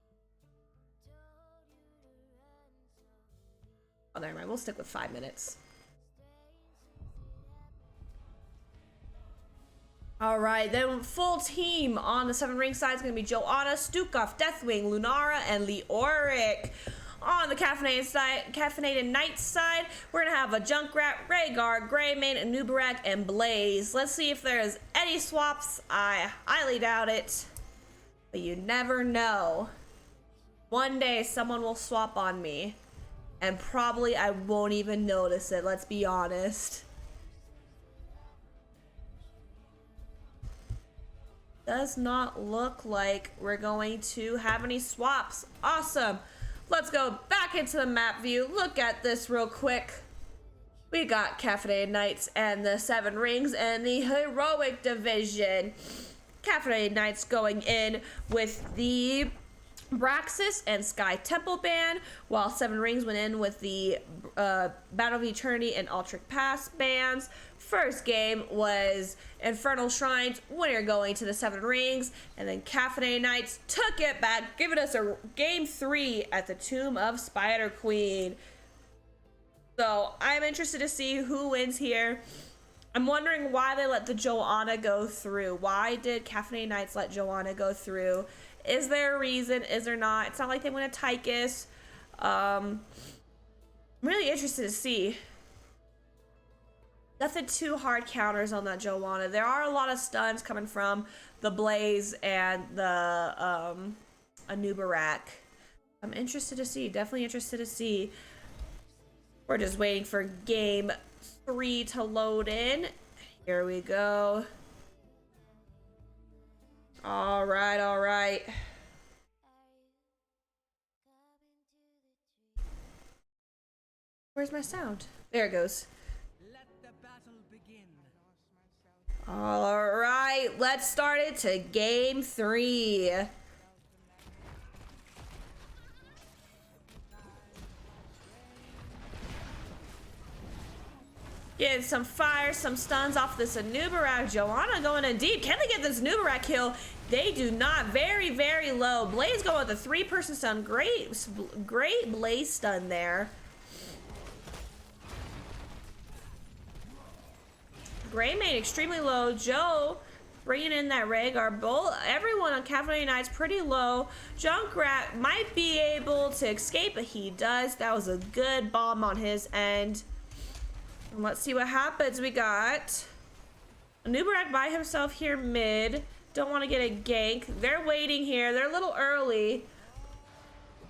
Oh, never mind. We'll stick with 5 minutes. All right, then full team on the 7 ring side is going to be Joanna, Stukov, Deathwing, Lunara, and Heroric. On the Caffeinated Knights side, we're going to have a Junkrat, Rhaegar, Greymane, Nubarak, and Blaze. Let's see if there's any swaps. I highly doubt it, but you never know. One day someone will swap on me, and probably I won't even notice it, let's be honest. Does not look like we're going to have any swaps. Awesome. Let's go back into the map view. Look at this real quick. We got Caffeinated Knights and the 7 rings and the Heroic division. Caffeinated Knights going in with the Braxis and Sky Temple band, while 7 rings went in with the Battle of Eternity and Ultric Pass bands. First game was Infernal Shrines, winner going to the 7 rings, and then Caffeinated Knights took it back, giving us a game 3 at the Tomb of Spider Queen. So I'm interested to see who wins here. I'm wondering why they let the Joanna go through. Why did Caffeinated Knights let Joanna go through? Is there a reason? Is there not? It's not like they went to Tychus. I'm really interested to see. Nothing too hard counters on that Joanna. There are a lot of stuns coming from the Blaze and the Nubarak. I'm interested to see. Definitely interested to see. We're just waiting for game 3 to load in. Here we go. All right, all right. Where's my sound? There it goes. Let the battle begin. All right, let's start it to game 3. Getting some fire, some stuns off this Nubarak. Joanna going in deep. Can they get this Nubarak kill? They do not. Very, very low. Blaze going with a 3-person stun. Great Blaze stun there. Greymane extremely low. Joe bringing in that Rhaegar. Everyone on Caffeinated Knights pretty low. Junkrat might be able to escape, but he does. That was a good bomb on his end. And let's see what happens. We got Nubarak by himself here mid. Don't want to get a gank. They're waiting here. They're a little early.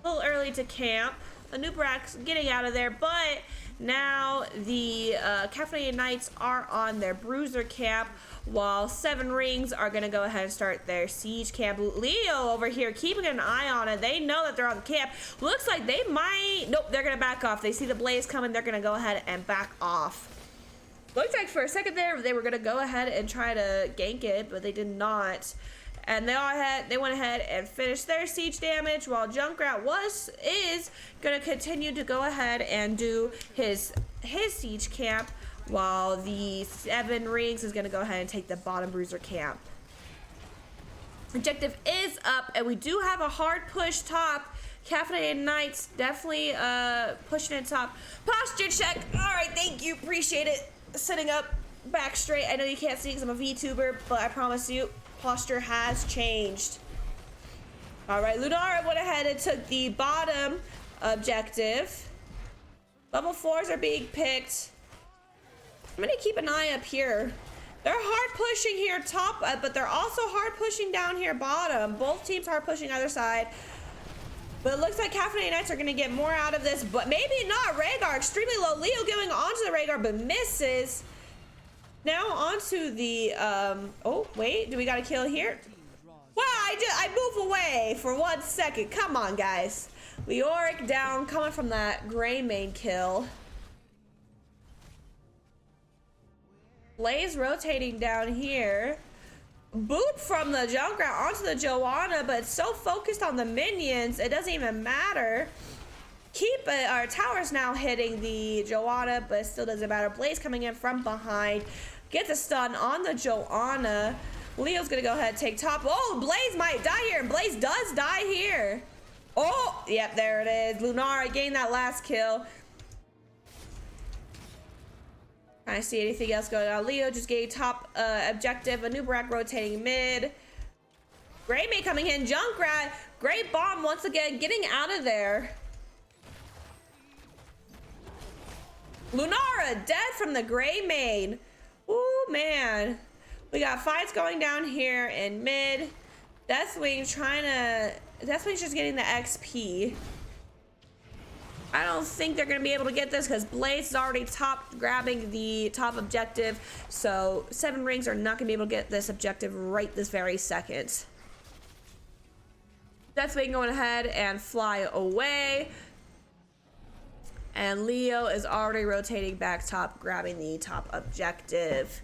A little early to camp. Nubarak's getting out of there, but now the Caffeinated Knights are on their bruiser camp, while 7 rings are going to go ahead and start their siege camp. Leo over here keeping an eye on it. They know that they're on the camp. Looks like they might... Nope, they're going to back off. They see the Blaze coming. They're going to go ahead and back off. Looks like for a second there, they were going to go ahead and try to gank it, but they did not. And they went ahead and finished their siege damage, while Junkrat is going to continue to go ahead and do his siege camp, while the 7 rings is going to go ahead and take the bottom bruiser camp. Objective is up, and we do have a hard push top. Caffeinated Knights definitely pushing it top. Posture check. All right, thank you. Appreciate it. Sitting up back straight. I know you can't see because I'm a VTuber, but I promise you, posture has changed. All right, Lunara went ahead and took the bottom objective. Level 4s are being picked. I'm gonna keep an eye up here. They're hard pushing here top, but they're also hard pushing down here bottom. Both teams hard pushing either side. But it looks like Caffeinated Knights are gonna get more out of this, but maybe not. Rhaegar extremely low. Leo going onto the Rhaegar, but misses. Now onto the, oh, wait, do we got a kill here? Well, I move away for 1 second. Come on, guys. Heroric down, coming from that Greymane kill. Blaze rotating down here. Boop from the Junkrat onto the Joanna, but it's so focused on the minions, it doesn't even matter. Our tower's now hitting the Joanna, but it still doesn't matter. Blaze coming in from behind. Gets a stun on the Joanna. Leo's gonna go ahead and take top. Oh, Blaze might die here, and Blaze does die here. Oh, yep, there it is. Lunara gained that last kill. I see anything else going on. Leo just getting top objective. Anubarak rotating mid. Greymane coming in. Junkrat. Great bomb once again getting out of there. Lunara dead from the Greymane. Ooh, man. We got fights going down here in mid. Deathwing Deathwing's just getting the XP. I don't think they're gonna be able to get this because Blaze is already grabbing the top objective. So 7 rings are not gonna be able to get this objective right this very second. Deathwing going ahead and fly away. And Leo is already rotating back top, grabbing the top objective.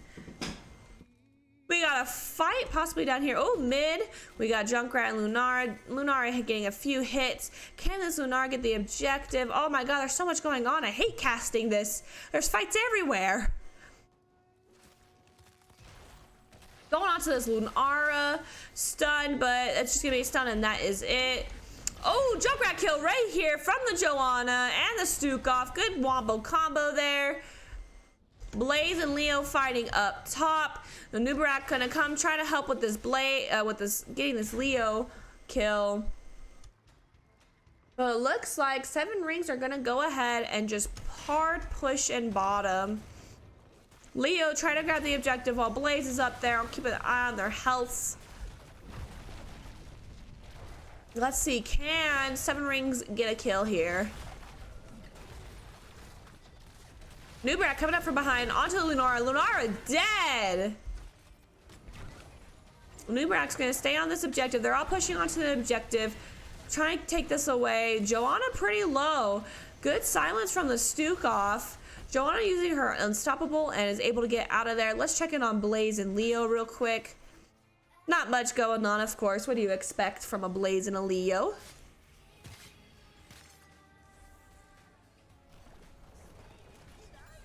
We got a fight possibly down here. Oh, mid. We got Junkrat and Lunara. Lunara getting a few hits. Can this Lunara get the objective? Oh my god, there's so much going on. I hate casting this. There's fights everywhere. Going on to this Lunara. Stun, but it's just gonna be a stun and that is it. Oh, Junkrat kill right here from the Joanna and the Stukov. Good wombo combo there. Blaze and Leo fighting up top. The Nubarak gonna come try to help with this getting this Leo kill. But it looks like 7 rings are gonna go ahead and just hard push and bottom. Leo try to grab the objective while Blaze is up there. I'll keep an eye on their healths. Let's see, can 7 rings get a kill here? Nubarak coming up from behind onto Lunara. Lunara dead. Nubarak's gonna stay on this objective. They're all pushing onto the objective, trying to take this away. Joanna pretty low. Good silence from the Stukov. Joanna using her unstoppable and is able to get out of there. Let's check in on Blaze and Leo real quick. Not much going on, of course. What do you expect from a Blaze and a Leo?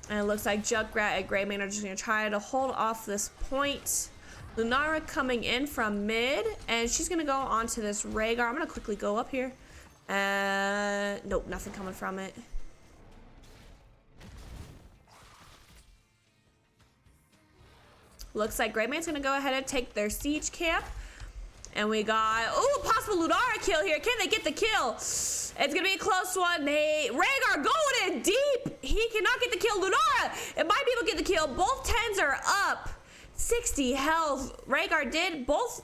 And it looks like Junkrat and Greymane are just going to try to hold off this point. Lunara coming in from mid, and she's going to go onto this Rhaegar. I'm going to quickly go up here. Nope, nothing coming from it. Looks like Greymane's going to go ahead and take their siege camp. And we got, oh, possible Lunara kill here. Can they get the kill? It's going to be a close one. Rhaegar going in deep. He cannot get the kill. Lunara, it might be able to get the kill. Both 10s are up. 60 health. Rhaegar did, both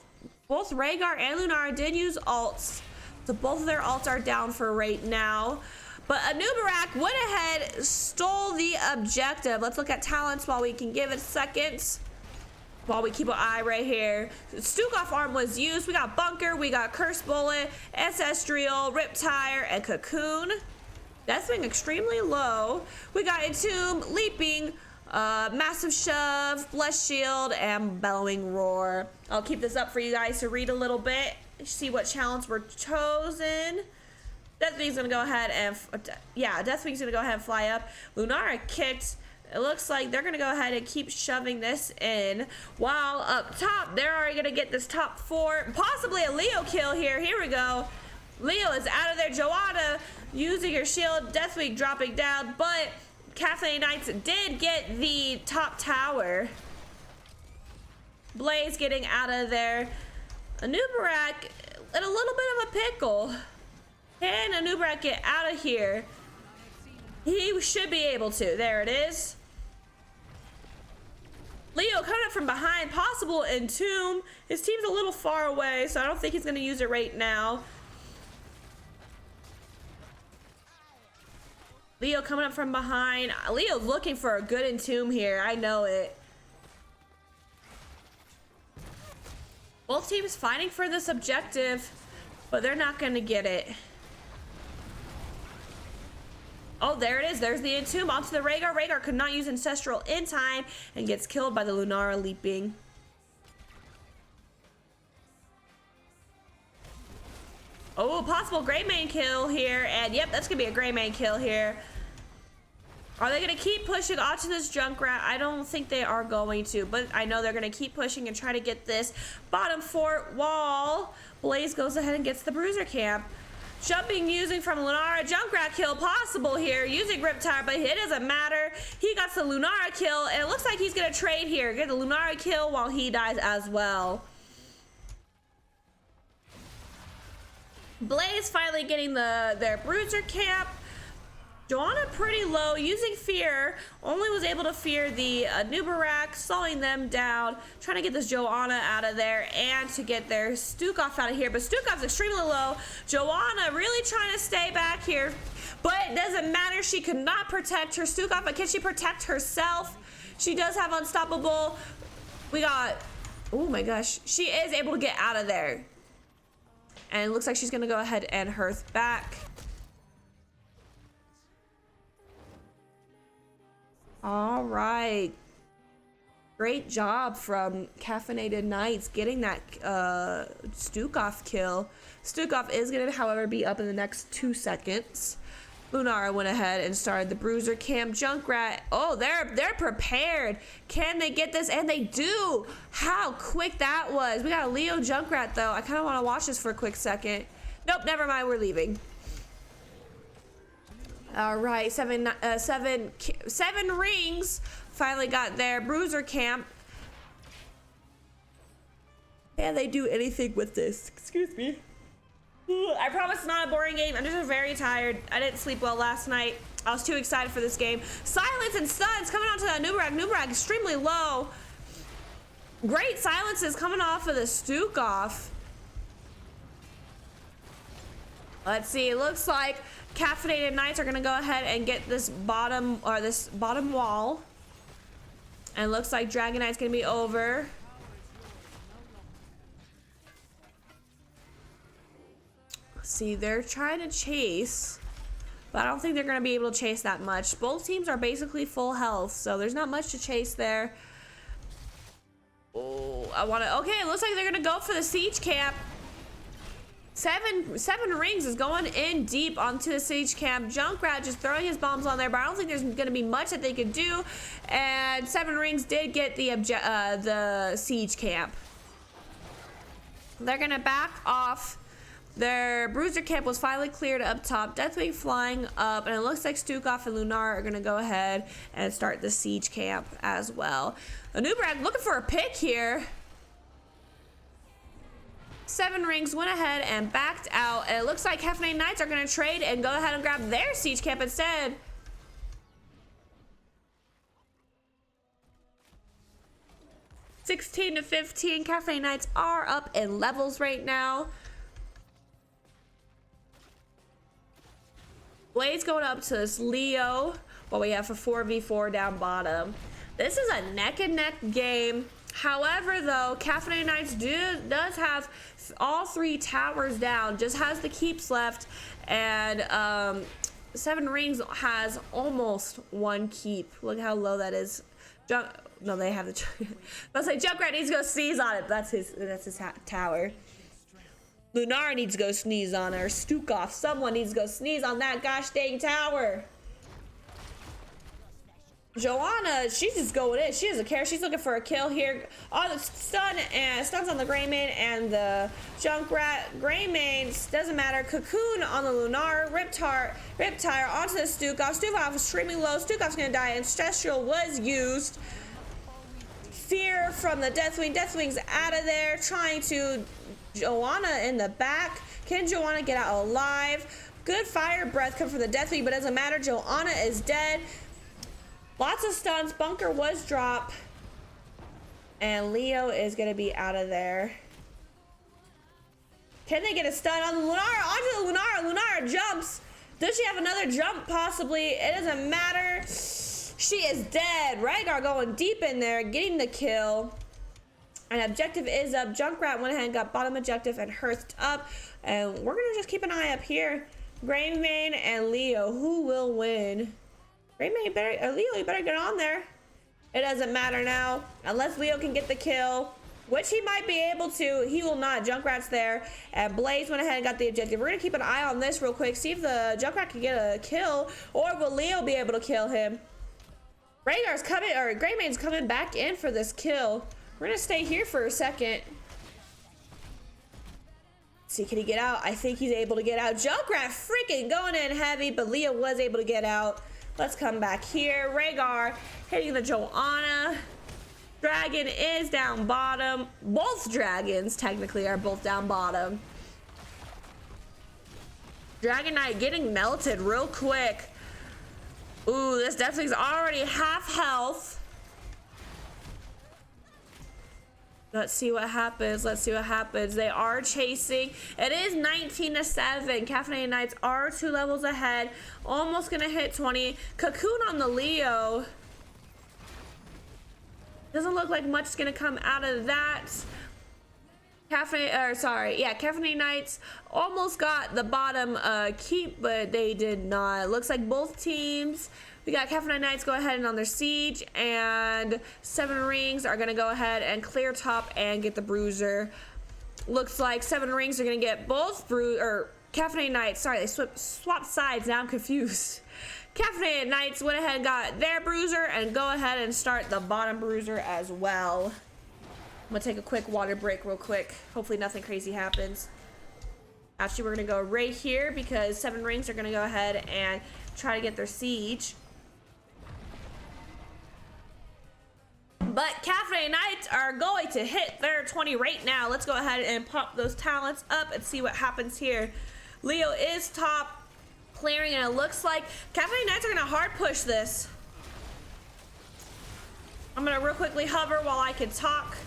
Rhaegar and Lunara did use ults. So both of their ults are down for right now. But Anubarak went ahead, stole the objective. Let's look at talents while we can give it a second. While we keep an eye right here. Stukov arm was used. We got Bunker, we got Curse Bullet, Ancestral, Riptire, and Cocoon. Deathwing extremely low. We got Entomb, Leaping, Massive Shove, Blessed Shield, and Bellowing Roar. I'll keep this up for you guys to read a little bit. See what challenges were chosen. Deathwing's gonna go ahead and, Deathwing's gonna go ahead and fly up. Lunara kicked. It looks like they're going to go ahead and keep shoving this in. While up top, they're already going to get this top 4. Possibly a Leo kill here. Here we go. Leo is out of there. Joanna using her shield. Deathwing dropping down. But Caffeinated Knights did get the top tower. Blaze getting out of there. Anubarak in a little bit of a pickle. Can Anubarak get out of here? He should be able to. There it is. Leo coming up from behind, possible Entomb. His team's a little far away, so I don't think he's going to use it right now. Leo coming up from behind. Leo looking for a good Entomb here. I know it. Both teams fighting for this objective, but they're not going to get it. Oh, there it is. There's the Entomb onto the Rhaegar. Rhaegar could not use Ancestral in time and gets killed by the Lunara Leaping. Oh, possible Greymane kill here. And yep, that's going to be a Greymane kill here. Are they going to keep pushing onto this Junkrat? I don't think they are going to, but I know they're going to keep pushing and try to get this bottom fort wall. Blaze goes ahead and gets the Bruiser camp. Jumping using from Lunara. Junkrat kill possible here using Riptire, but it doesn't matter. He got the Lunara kill, and it looks like he's gonna trade here. Get the Lunara kill while he dies as well. Blaze finally getting their bruiser camp. Joanna pretty low, using fear, only was able to fear the Nubarak, slowing them down, trying to get this Joanna out of there and to get their Stukov out of here, but Stukov's extremely low. Joanna really trying to stay back here, but it doesn't matter. She could not protect her Stukov, but can she protect herself? She does have unstoppable. We got, oh my gosh, she is able to get out of there. And it looks like she's gonna go ahead and hearth back. All right. Great job from Caffeinated Knights getting that Stukov kill. Stukov is going to, however, be up in the next 2 seconds. Lunara went ahead and started the bruiser camp. Junkrat, oh, they're prepared. Can they get this? And they do. How quick that was. We got a Leo Junkrat, though. I kind of want to watch this for a quick second. Nope, never mind. We're leaving. All right, seven rings finally got their bruiser camp. Can they do anything with this? Excuse me. I promise it's not a boring game. I'm just very tired. I didn't sleep well last night. I was too excited for this game. Silence and stuns coming onto that Nubarak. Nubarak extremely low. Great silences coming off of the Stukov. Let's see. It looks like Caffeinated Knights are gonna go ahead and get this bottom wall, and looks like Dragon Knight's gonna be over. See, they're trying to chase, but I don't think they're gonna be able to chase that much. Both teams are basically full health, so there's not much to chase there. Oh, okay, it looks like they're gonna go for the siege camp. Seven rings is going in deep onto the siege camp. Junkrat just throwing his bombs on there, but I don't think there's going to be much that they could do. And 7 rings did get the siege camp. They're going to back off. Their bruiser camp was finally cleared up top. Deathwing flying up, and it looks like Stukov and Lunar are going to go ahead and start the siege camp as well. Anubarak looking for a pick here. 7 rings went ahead and backed out, and it looks like Caffeinated Knights are going to trade and go ahead and grab their siege camp instead. $16 to 15. Caffeinated Knights are up in levels right now. Blade's going up to this Leo, while we have a 4v4 down bottom. This is a neck and neck game. However, though, Caffeinated Knights does have all 3 towers down, just has the keeps left, and 7 rings has almost 1 keep. Look how low that is. No, they have the. Let's say Junkrat needs to go sneeze on it. That's his tower. Lunar needs to go sneeze on her. Stukov, someone needs to go sneeze on that gosh dang tower. Joanna, she's just going in. She doesn't care. She's looking for a kill here. On the stuns on the Greymane and the Junkrat. Greymane doesn't matter. Cocoon on the Lunar. Riptire onto the Stukov. Stukov is extremely low. Stukov's gonna die. Ancestral was used. Fear from the Deathwing. Deathwing's out of there. Trying to Joanna in the back. Can Joanna get out alive? Good fire breath come from the Deathwing, but doesn't matter. Joanna is dead. Lots of stuns. Bunker was dropped. And Leo is going to be out of there. Can they get a stun on the Lunara? Onto the Lunara. Lunara jumps. Does she have another jump? Possibly. It doesn't matter. She is dead. Rhaegar going deep in there, getting the kill. And objective is up. Junkrat went ahead and got bottom objective and hearthed up. And we're going to just keep an eye up here. Greymane and Leo. Who will win? Greymane better, Leo, you better get on there. It doesn't matter now. Unless Leo can get the kill, which he might be able to. He will not. Junkrat's there. And Blaze went ahead and got the objective. We're going to keep an eye on this real quick. See if the Junkrat can get a kill. Or will Leo be able to kill him? Rhaegar's coming, or Greymane's coming back in for this kill. We're going to stay here for a second. See, can he get out? I think he's able to get out. Junkrat freaking going in heavy, but Leo was able to get out. Let's come back here. Rhaegar hitting the Joanna. Dragon is down bottom. Both dragons technically are both down bottom. Dragon Knight getting melted real quick. Ooh, this definitely is already half health. Let's see what happens. Let's see what happens. They are chasing. It is 19-7. Caffeinated Knights are 2 levels ahead. Almost gonna hit 20. Cocoon on the Leo. Doesn't look like much is gonna come out of that. Caffeinated Knights almost got the bottom keep, but they did not. Looks like both teams. We got Caffeinated Knights go ahead and on their siege, and 7 Rings are gonna go ahead and clear top and get the bruiser. Looks like 7 Rings are gonna get both Caffeinated Knights. Sorry, they swapped sides. Now I'm confused. Caffeinated Knights went ahead and got their bruiser and go ahead and start the bottom bruiser as well. I'm gonna take a quick water break real quick. Hopefully nothing crazy happens. Actually, we're gonna go right here because 7 Rings are gonna go ahead and try to get their siege. But Caffeinated Knights are going to hit their 20 right now. Let's go ahead and pop those talents up and see what happens here. Leo is top clearing, and it looks like Caffeinated Knights are gonna hard push this. I'm gonna real quickly hover while I can talk.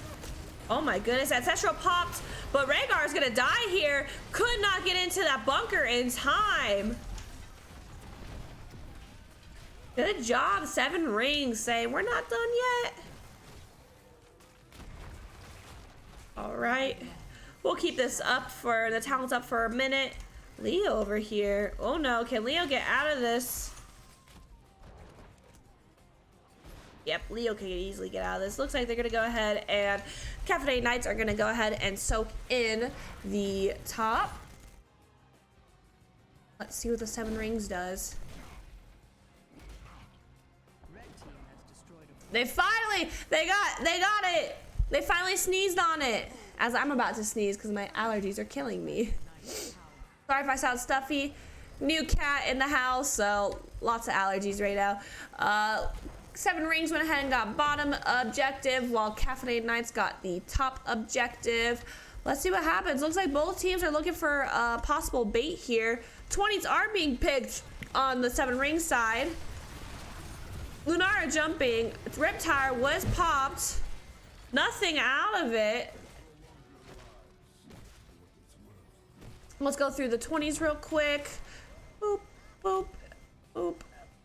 Oh my goodness, Ancestral popped, but Rhaegar is gonna die here. Could not get into that bunker in time. Good job, 7 Rings saying we're not done yet. All right, we'll keep this up for the talents up for a minute. Leo over here. Oh no, can Leo get out of this? Yep, Leo can easily get out of this. Looks like they're gonna go ahead and Caffeinated Knights are gonna go ahead and soak in the top. Let's see what the 7 Rings does. They got it. They finally sneezed on it. As I'm about to sneeze because my allergies are killing me. Sorry if I sound stuffy. New cat in the house, so lots of allergies right now. 7 Rings went ahead and got bottom objective, while Caffeinated Knights got the top objective. Let's see what happens. Looks like both teams are looking for possible bait here. 20s are being picked on the 7 Rings side. Lunara jumping. Riptire was popped. Nothing out of it. Let's go through the 20s real quick. Boop, boop, boop,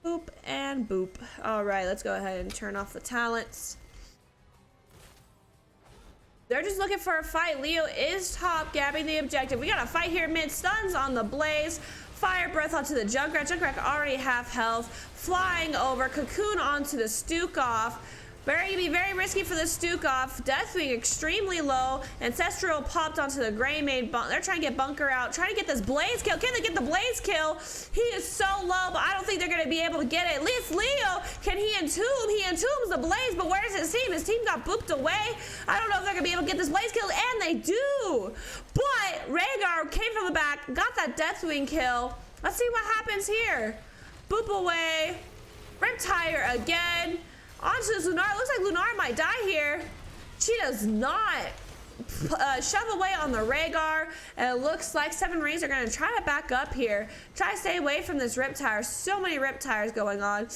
boop, and boop. All right, let's go ahead and turn off the talents. They're just looking for a fight. Leo is top, gabbing the objective. We got a fight here mid. Stuns on the Blaze. Fire breath onto the Junkrat. Junkrat already half health. Flying over. Cocoon onto the Stukov. Very risky for the Stukov. Deathwing extremely low. Ancestral popped onto the Greymane. They're trying to get Bunker out. Trying to get this Blaze kill. Can they get the Blaze kill? He is so low, but I don't think they're going to be able to get it. At least Leo, can he entomb? He entombs the Blaze, but where is his team? His team got booped away. I don't know if they're going to be able to get this Blaze kill, and they do. But Rhaegar came from the back, got that Deathwing kill. Let's see what happens here. Boop away. Riptire again. Onto Lunar. Looks like Lunar might die here. She does not. Shove away on the Rhaegar. And it looks like 7 Rings are going to try to back up here. Try to stay away from this Riptire. So many Riptires going on.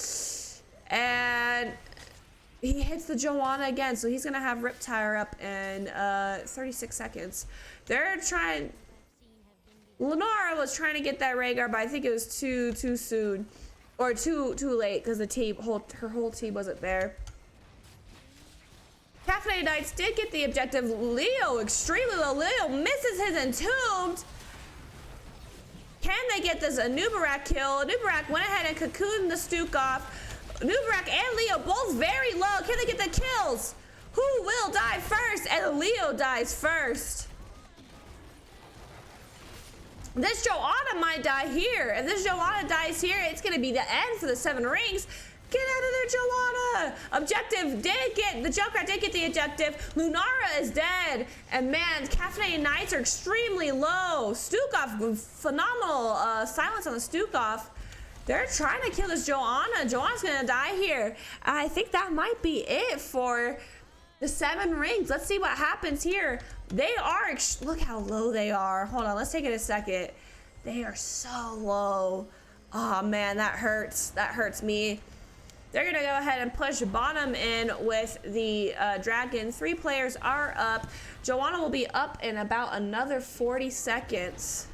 And he hits the Joanna again. So he's going to have Riptire up in 36 seconds. They're trying. Lenora was trying to get that Rhaegar, but I think it was too soon. Or too late because her whole team wasn't there. Caffeinated Knights did get the objective. Leo extremely low. Leo misses his entombed. Can they get this Anubarak kill? Anubarak went ahead and cocooned the Stukov. Anubarak and Leo both very low. Can they get the kills? Who will die first? And Leo dies first. This Joanna might die here. If this Joanna dies here, it's going to be the end for the 7 Rings. Get out of there, Joanna! Objective did get, the Junkrat did get the objective. Lunara is dead. And man, Caffeinated Knights are extremely low. Stukov, phenomenal silence on the Stukov. They're trying to kill this Joanna. Joanna's gonna die here. I think that might be it for the 7 rings. Let's see what happens here. They are, look how low they are. Hold on, let's take it a second. They are so low. Oh man, that hurts. That hurts me. They're gonna go ahead and push bottom in with the dragon. 3 players are up. Joanna will be up in about another 40 seconds.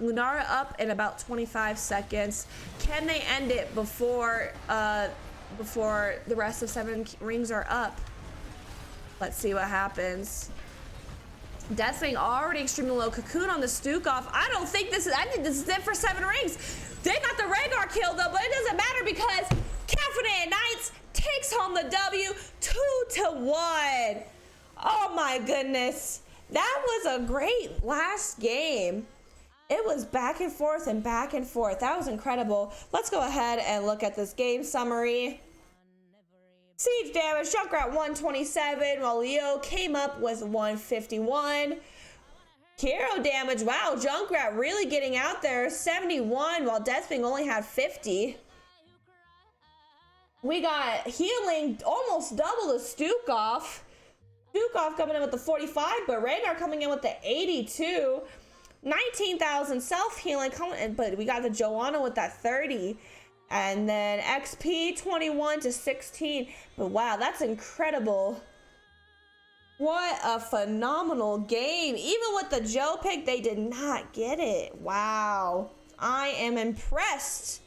Lunara up in about 25 seconds. Can they end it before the rest of 7 rings are up? Let's see what happens. Deathwing already extremely low. Cocoon on the Stukov. I don't think this is, I think this is it for 7 rings. They got the Rhaegar kill though, but it doesn't matter because Caffeinated Knights takes home the W 2-1. Oh my goodness. That was a great last game. It was back and forth and back and forth. That was incredible. Let's go ahead and look at this game summary. Siege damage, Junkrat 127, while Leo came up with 151. Hero damage, wow, Junkrat really getting out there, 71, while Deathwing only had 50. We got healing, almost double the Stukov. Stukov coming in with the 45, but Rhaegar coming in with the 82. 19,000 self-healing coming in, but we got the Joanna with that 30. And then XP 21 to 16. But wow, that's incredible. What a phenomenal game. Even with the Joe pick, they did not get it. Wow. I am impressed.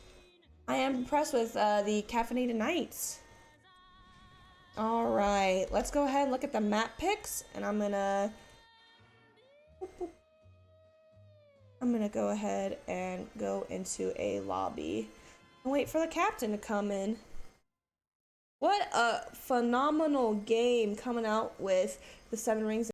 I am impressed with the Caffeinated Knights. All right, let's go ahead and look at the map picks. And I'm gonna go ahead and go into a lobby and wait for the captain to come in. What a phenomenal game coming out with the 7 rings.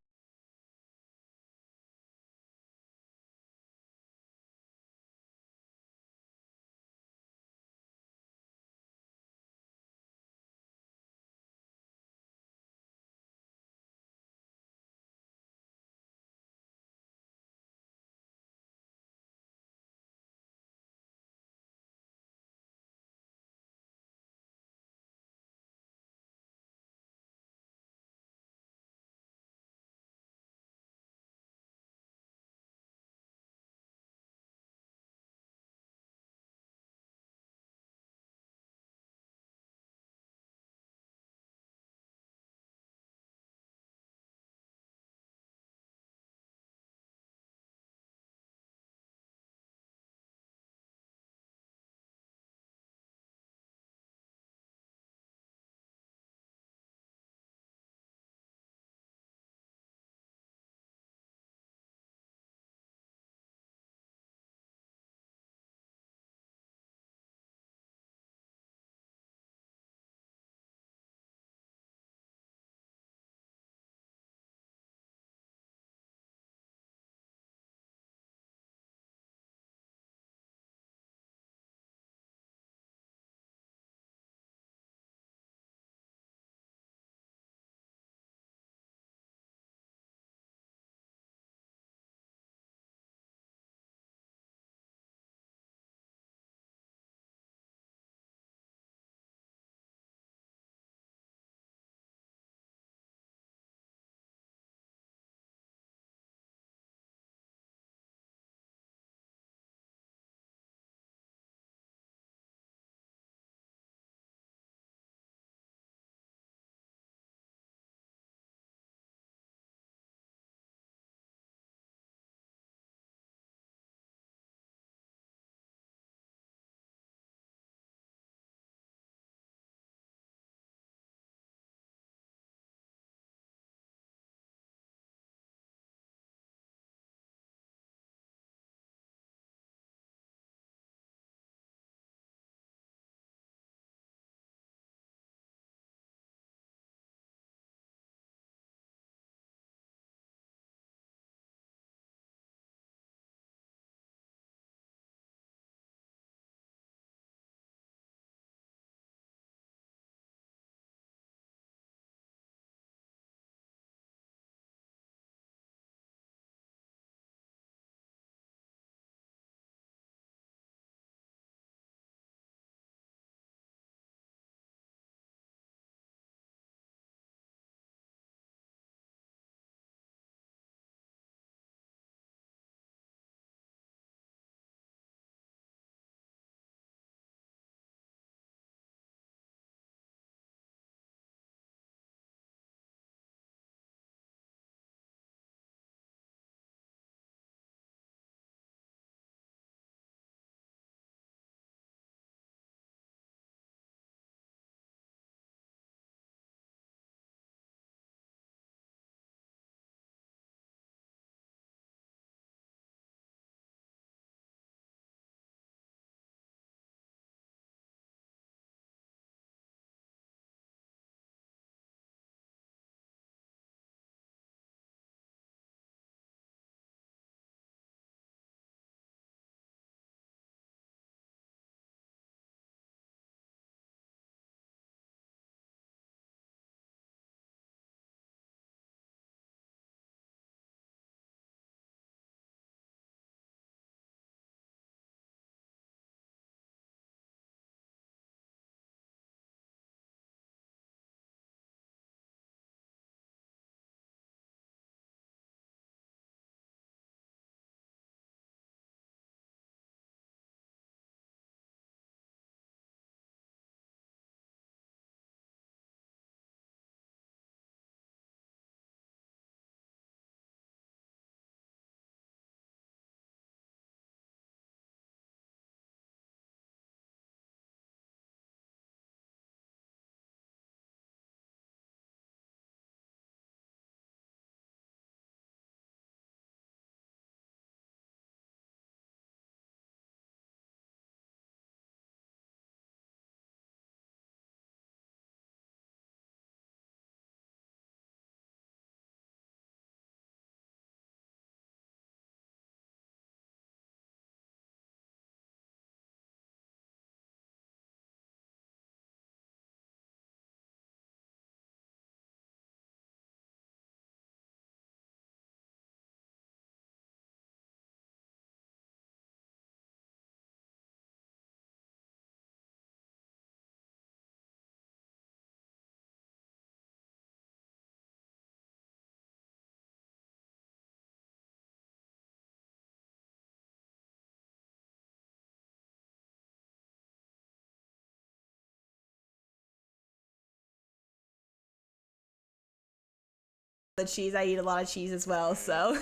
the cheese. I eat a lot of cheese as well, so.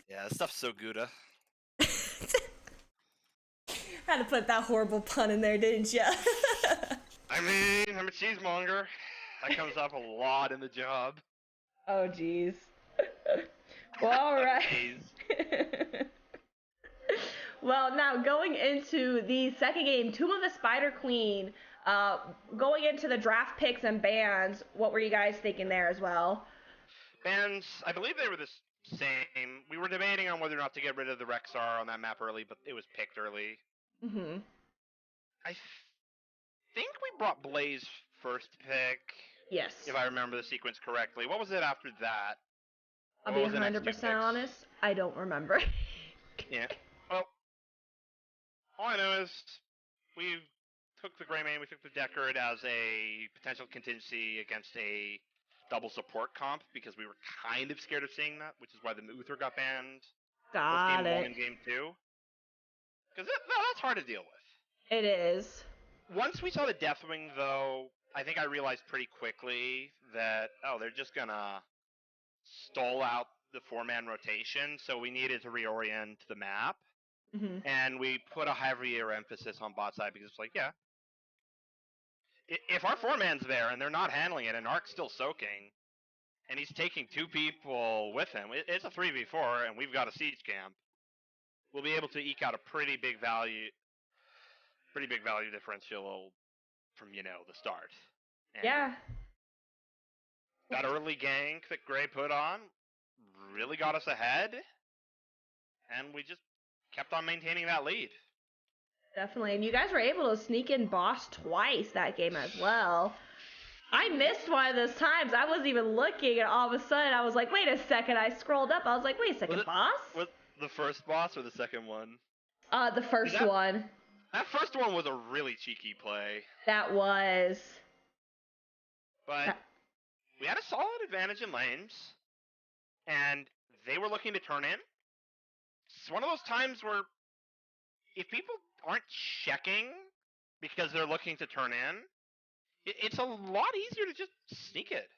Yeah, this stuff's so Gouda. Had to put that horrible pun in there, didn't you? I mean, I'm a cheesemonger. That comes up a lot in the job. Oh, jeez. Well, all right. Jeez. Well, now going into the second game, Tomb of the Spider Queen. Going into the draft picks and bans, what were you guys thinking there as well? Bans, I believe they were the same. We were debating on whether or not to get rid of the Rexar on that map early, but it was picked early. Mm-hmm. I think we brought Blaze first pick. Yes. If I remember the sequence correctly. What was it after that? I'll be 100% honest. I don't remember. Yeah. Well, all I know is we took the Greymane, we took the Deckard as a potential contingency against a double support comp because we were kind of scared of seeing that, which is why the Uther got banned. Got game it. 1 and game 2. Because that's hard to deal with. It is. Once we saw the Deathwing, though, I think I realized pretty quickly that, they're just gonna stall out the 4-man rotation, so we needed to reorient the map. Mm-hmm. And we put a heavier emphasis on bot side because it's like, yeah, if our 4-man's there and they're not handling it and Ark's still soaking, and he's taking 2 people with him, it's a 3v4 and we've got a siege camp, we'll be able to eke out a pretty big value differential from, the start. And Yeah. that early gank that Gray put on really got us ahead, and we just kept on maintaining that lead. Definitely. And you guys were able to sneak in boss twice that game as well. I missed one of those times. I wasn't even looking, and all of a sudden I was like, wait a second. I scrolled up. I was like, wait a second, boss? Was the first boss or the second one? The first one. That first one was a really cheeky play. That was. But we had a solid advantage in lanes, and they were looking to turn in. It's one of those times where if people aren't checking because they're looking to turn in, it's a lot easier to just sneak it.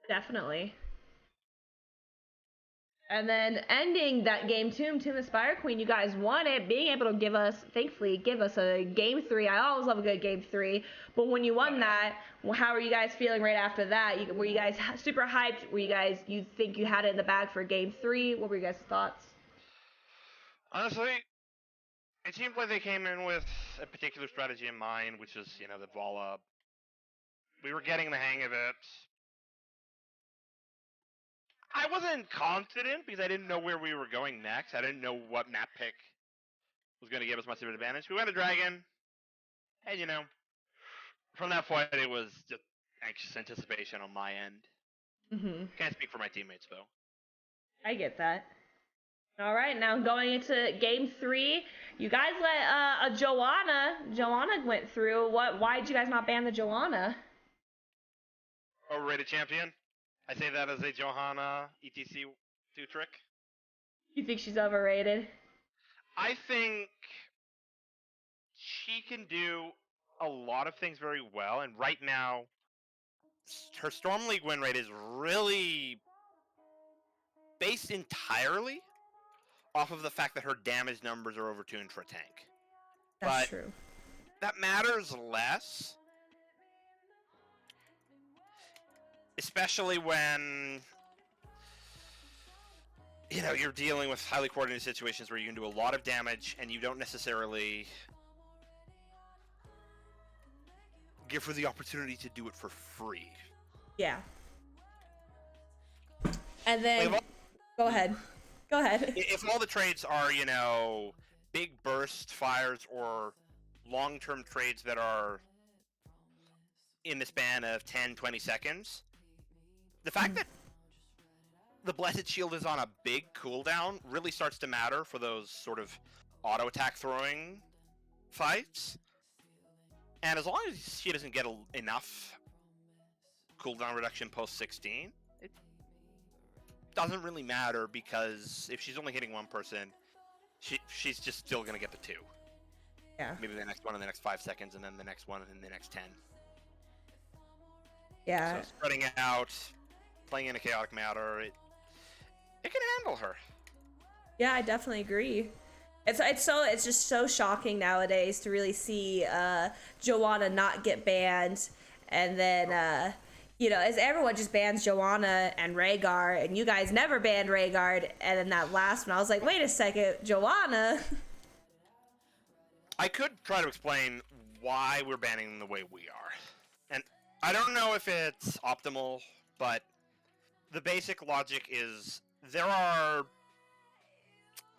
Definitely. And then ending that game, Tomb of the Spider Queen, you guys won it, being able to thankfully give us a game 3. I always love a good game 3. But when you won that, how were you guys feeling right after that? Were you guys super hyped? You think you had it in the bag for game 3? What were your guys' thoughts? Honestly, it seemed like they came in with a particular strategy in mind, which is, the Vala. We were getting the hang of it. I wasn't confident because I didn't know where we were going next. I didn't know what map pick was going to give us much of an advantage. We went to Dragon, and from that point, it was just anxious anticipation on my end. Mm-hmm. Can't speak for my teammates, though. I get that. All right, now going into game 3, you guys let a Joanna went through. Why did you guys not ban the Joanna? Overrated champion. I say that as a Johanna ETC 2 trick. You think she's overrated? I think she can do a lot of things very well, and right now, her Storm League win rate is really based entirely off of the fact that her damage numbers are overtuned for a tank. That's true. That matters less, especially when you're dealing with highly coordinated situations where you can do a lot of damage and you don't necessarily give her the opportunity to do it for free. Yeah. And then go ahead. If all the trades are, big burst fires or long-term trades that are in the span of 10, 20 seconds, the fact that the Blessed Shield is on a big cooldown really starts to matter for those sort of auto-attack throwing fights. And as long as she doesn't get enough cooldown reduction post-16, it doesn't really matter, because if she's only hitting one person, she's just still going to get the 2. Yeah. Maybe the next one in the next 5 seconds, and then the next one in the next 10. Yeah. So spreading it out playing in a chaotic matter, it can handle her. Yeah, I definitely agree. It's just so shocking nowadays to really see Joanna not get banned, and then as everyone just bans Joanna and Rhaegar, and you guys never banned Rhaegar, and then that last one I was like, wait a second, Joanna. I could try to explain why we're banning them the way we are, and I don't know if it's optimal, but the basic logic is there are,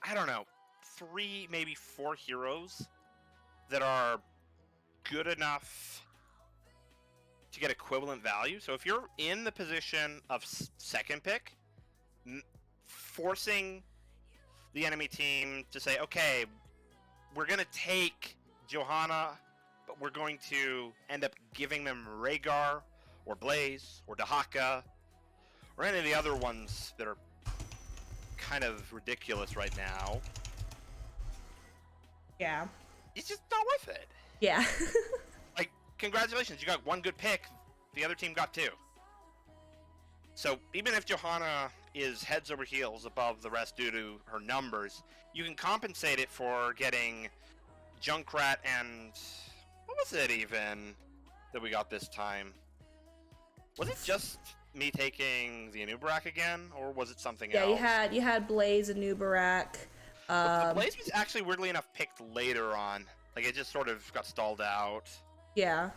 I don't know, 3, maybe 4 heroes that are good enough to get equivalent value. So if you're in the position of second pick, forcing the enemy team to say, okay, we're going to take Johanna, but we're going to end up giving them Rhaegar or Blaze or Dahaka or any of the other ones that are kind of ridiculous right now. Yeah. It's just not worth it. Yeah. Like, congratulations, you got 1 good pick. The other team got 2. So even if Johanna is heads over heels above the rest due to her numbers, you can compensate it for getting Junkrat and what was it even that we got this time? Was it just me taking the Anubarak again, or was it something else? Yeah, you had Blaze and Nubarak. The Blaze was actually weirdly enough picked later on. Like, it just sort of got stalled out. Yeah.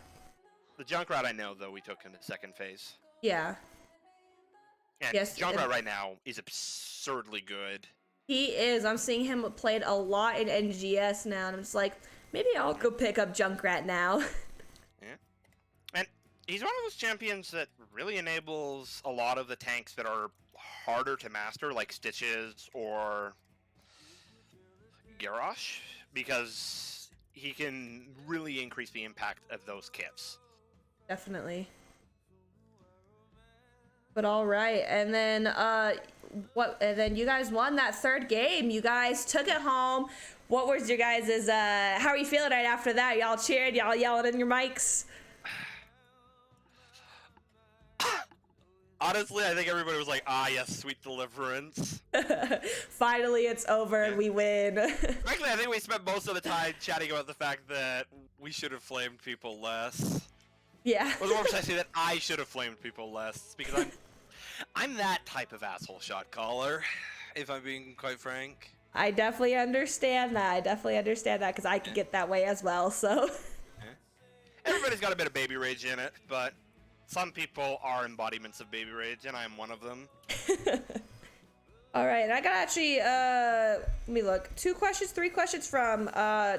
The Junkrat I know, though, we took in the second phase. Yeah. And yes, Junkrat right now is absurdly good. He is. I'm seeing him played a lot in NGS now, and I'm just like, maybe I'll go pick up Junkrat now. Yeah. And he's one of those champions that really enables a lot of the tanks that are harder to master, like Stitches or Garrosh, because he can really increase the impact of those kits. Definitely. But all right, and then And then you guys won that 3rd game. You guys took it home. What was your guys' how are you feeling right after that? Y'all cheered, y'all yelling in your mics? Honestly, I think everybody was like, yes, sweet deliverance. Finally, it's over and we win. Frankly, I think we spent most of the time chatting about the fact that we should have flamed people less. Yeah. Or more precisely, that I should have flamed people less, because I'm that type of asshole shot caller, if I'm being quite frank. I definitely understand that. Because I could get that way as well, so. Everybody's got a bit of baby rage in it, but some people are embodiments of baby rage, and I am one of them. All right, I got actually, let me look, 3 questions from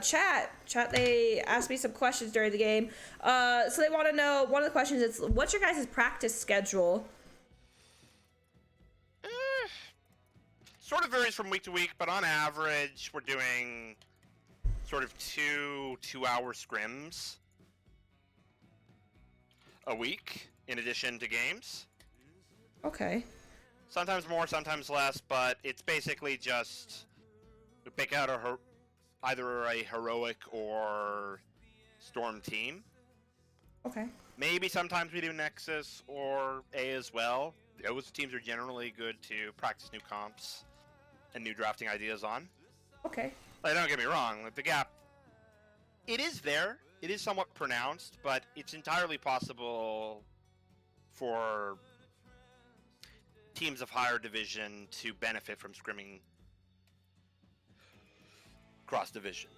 chat. They asked me some questions during the game. So they want to know, one of the questions is, what's your guys' practice schedule? Sort of varies from week to week, but on average, we're doing sort of 2-hour scrims a week, in addition to games. Okay. Sometimes more, sometimes less, but it's basically just we pick out either a heroic or storm team. Okay. Maybe sometimes we do Nexus or A as well. Those teams are generally good to practice new comps and new drafting ideas on. Okay. Like, don't get me wrong, like, the gap, it is there. It is somewhat pronounced, but it's entirely possible for teams of higher division to benefit from scrimming cross division.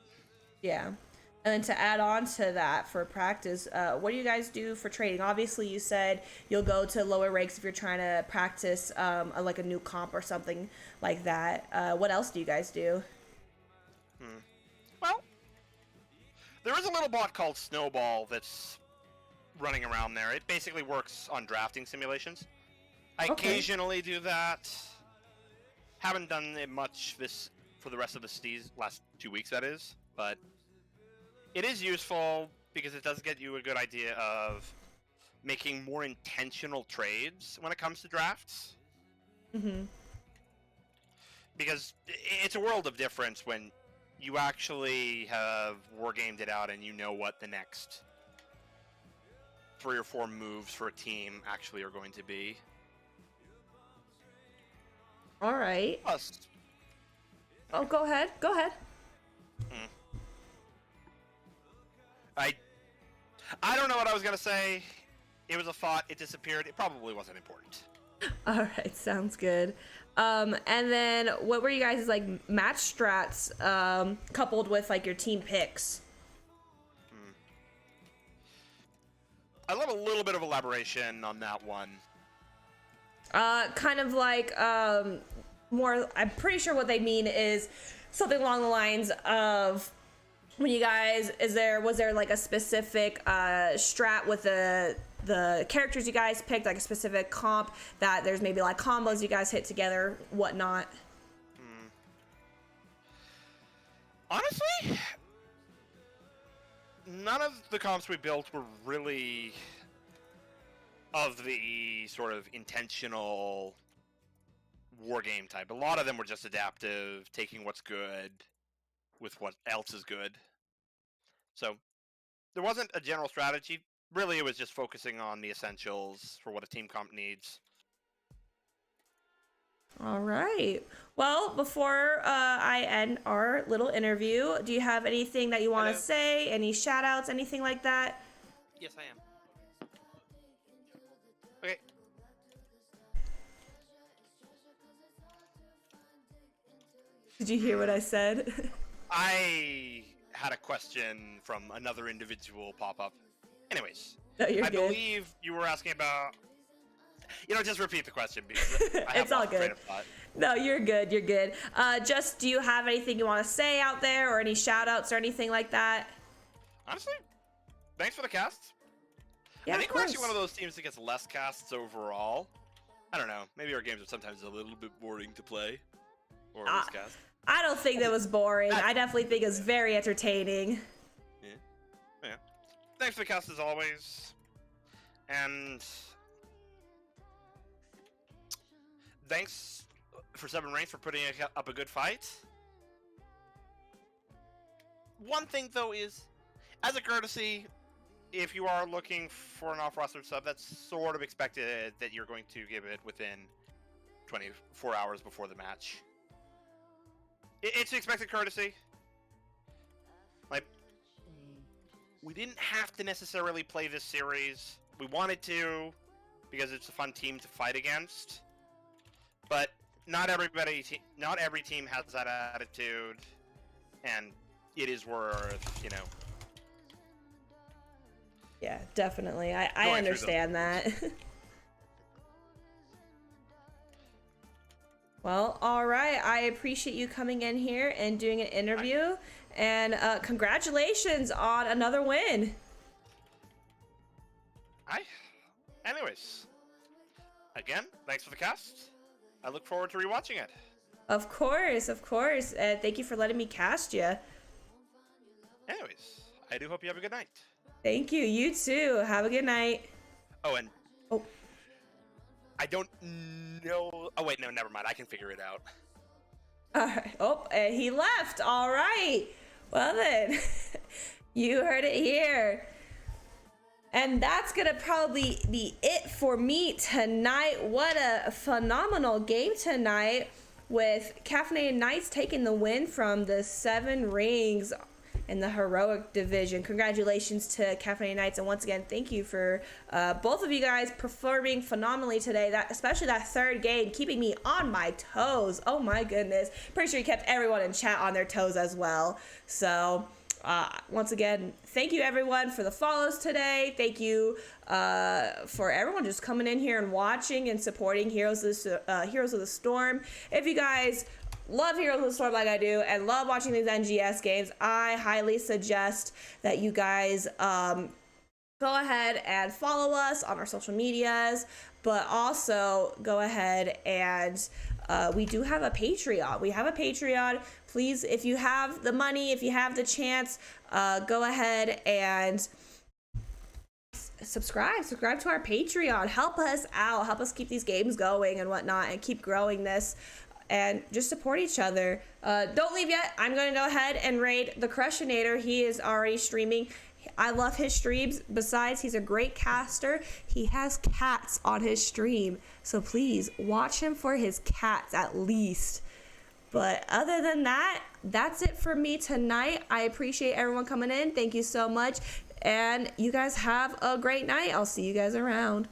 Yeah. And then to add on to that for practice, what do you guys do for training? Obviously, you said you'll go to lower ranks if you're trying to practice like a new comp or something like that. What else do you guys do? Well, there is a little bot called Snowball that's running around there. It basically works on drafting simulations. I occasionally do that. Haven't done it much for the rest of the last 2 weeks, that is. But it is useful because it does get you a good idea of making more intentional trades when it comes to drafts. Mm-hmm. Because it's a world of difference when you actually have wargamed it out and you know what the next 3 or 4 moves for a team actually are going to be. All right. Plus, Oh, go ahead. Go ahead. I don't know what I was gonna say. It was a thought. It disappeared. It probably wasn't important. All right, sounds good. And then what were you guys' like match strats coupled with like your team picks? I love a little bit of elaboration on that one. Kind of like more. I'm pretty sure what they mean is something along the lines of when you guys was there like a specific strat with the characters you guys picked, like a specific comp that there's maybe like combos you guys hit together, whatnot. Honestly, none of the comps we built were really of the sort of intentional war game type. A lot of them were just adaptive, taking what's good with what else is good. So there wasn't a general strategy. Really, it was just focusing on the essentials for what a team comp needs. All right. Well, before I end our little interview, do you have anything that you want to say? Any shout outs, anything like that? Yes, I am. Okay. Did you hear what I said? I had a question from another individual pop up. Anyways, No, you're I good. believe you were asking about. Just repeat the question because I have It's all lost train good. of thought. No, you're good. You're good. Just do you have anything you want to say out there or any shout outs or anything like that? Honestly, thanks for the cast. Yeah, I think of we're actually course. one of those teams that gets less casts overall. I don't know. Maybe our games are sometimes a little bit boring to play. Or miscast. I don't think that was boring. I definitely think it was very entertaining. Yeah. Thanks for the cast as always. And thanks for Seven Reigns for putting up a good fight. One thing though is, as a courtesy, if you are looking for an off-roster sub, that's sort of expected that you're going to give it within 24 hours before the match. It's expected courtesy. Like, we didn't have to necessarily play this series. We wanted to, because it's a fun team to fight against. But not every team has that attitude, and it is worth, Yeah, definitely. I Going through understand that. Well, all right. I appreciate you coming in here and doing an interview. And congratulations on another win. Anyways, again, thanks for the cast. I look forward to rewatching it. Of course, of course. Thank you for letting me cast you. Anyways, I do hope you have a good night. Thank you. You too. Have a good night. Oh, and Oh, I don't know. Oh, wait, no, never mind. I can figure it out. all right. Oh, he left. All right. Well then, you heard it here. And that's gonna probably be it for me tonight. What a phenomenal game tonight, with Caffeinated Knights taking the win from the 7 Rings in the Heroic division. Congratulations to Caffeinated Knights, and once again, thank you for both of you guys performing phenomenally today. Especially that third game, keeping me on my toes. Oh my goodness. Pretty sure you kept everyone in chat on their toes as well. So once again, thank you everyone for the follows today. Thank you for everyone just coming in here and watching and supporting Heroes of the Storm. If you guys love Heroes of the Storm like I do and love watching these NGS games, I highly suggest that you guys go ahead and follow us on our social medias, but also go ahead and we do have a Patreon. We have a Patreon. Please, if you have the money, if you have the chance, go ahead and subscribe to our Patreon. Help us out. Help us keep these games going and whatnot and keep growing this. And just support each other. Don't leave yet. I'm going to go ahead and raid the Crushinator. He is already streaming. I love his streams. Besides, he's a great caster. He has cats on his stream. So please watch him for his cats at least. But other than that, that's it for me tonight. I appreciate everyone coming in. Thank you so much. And you guys have a great night. I'll see you guys around.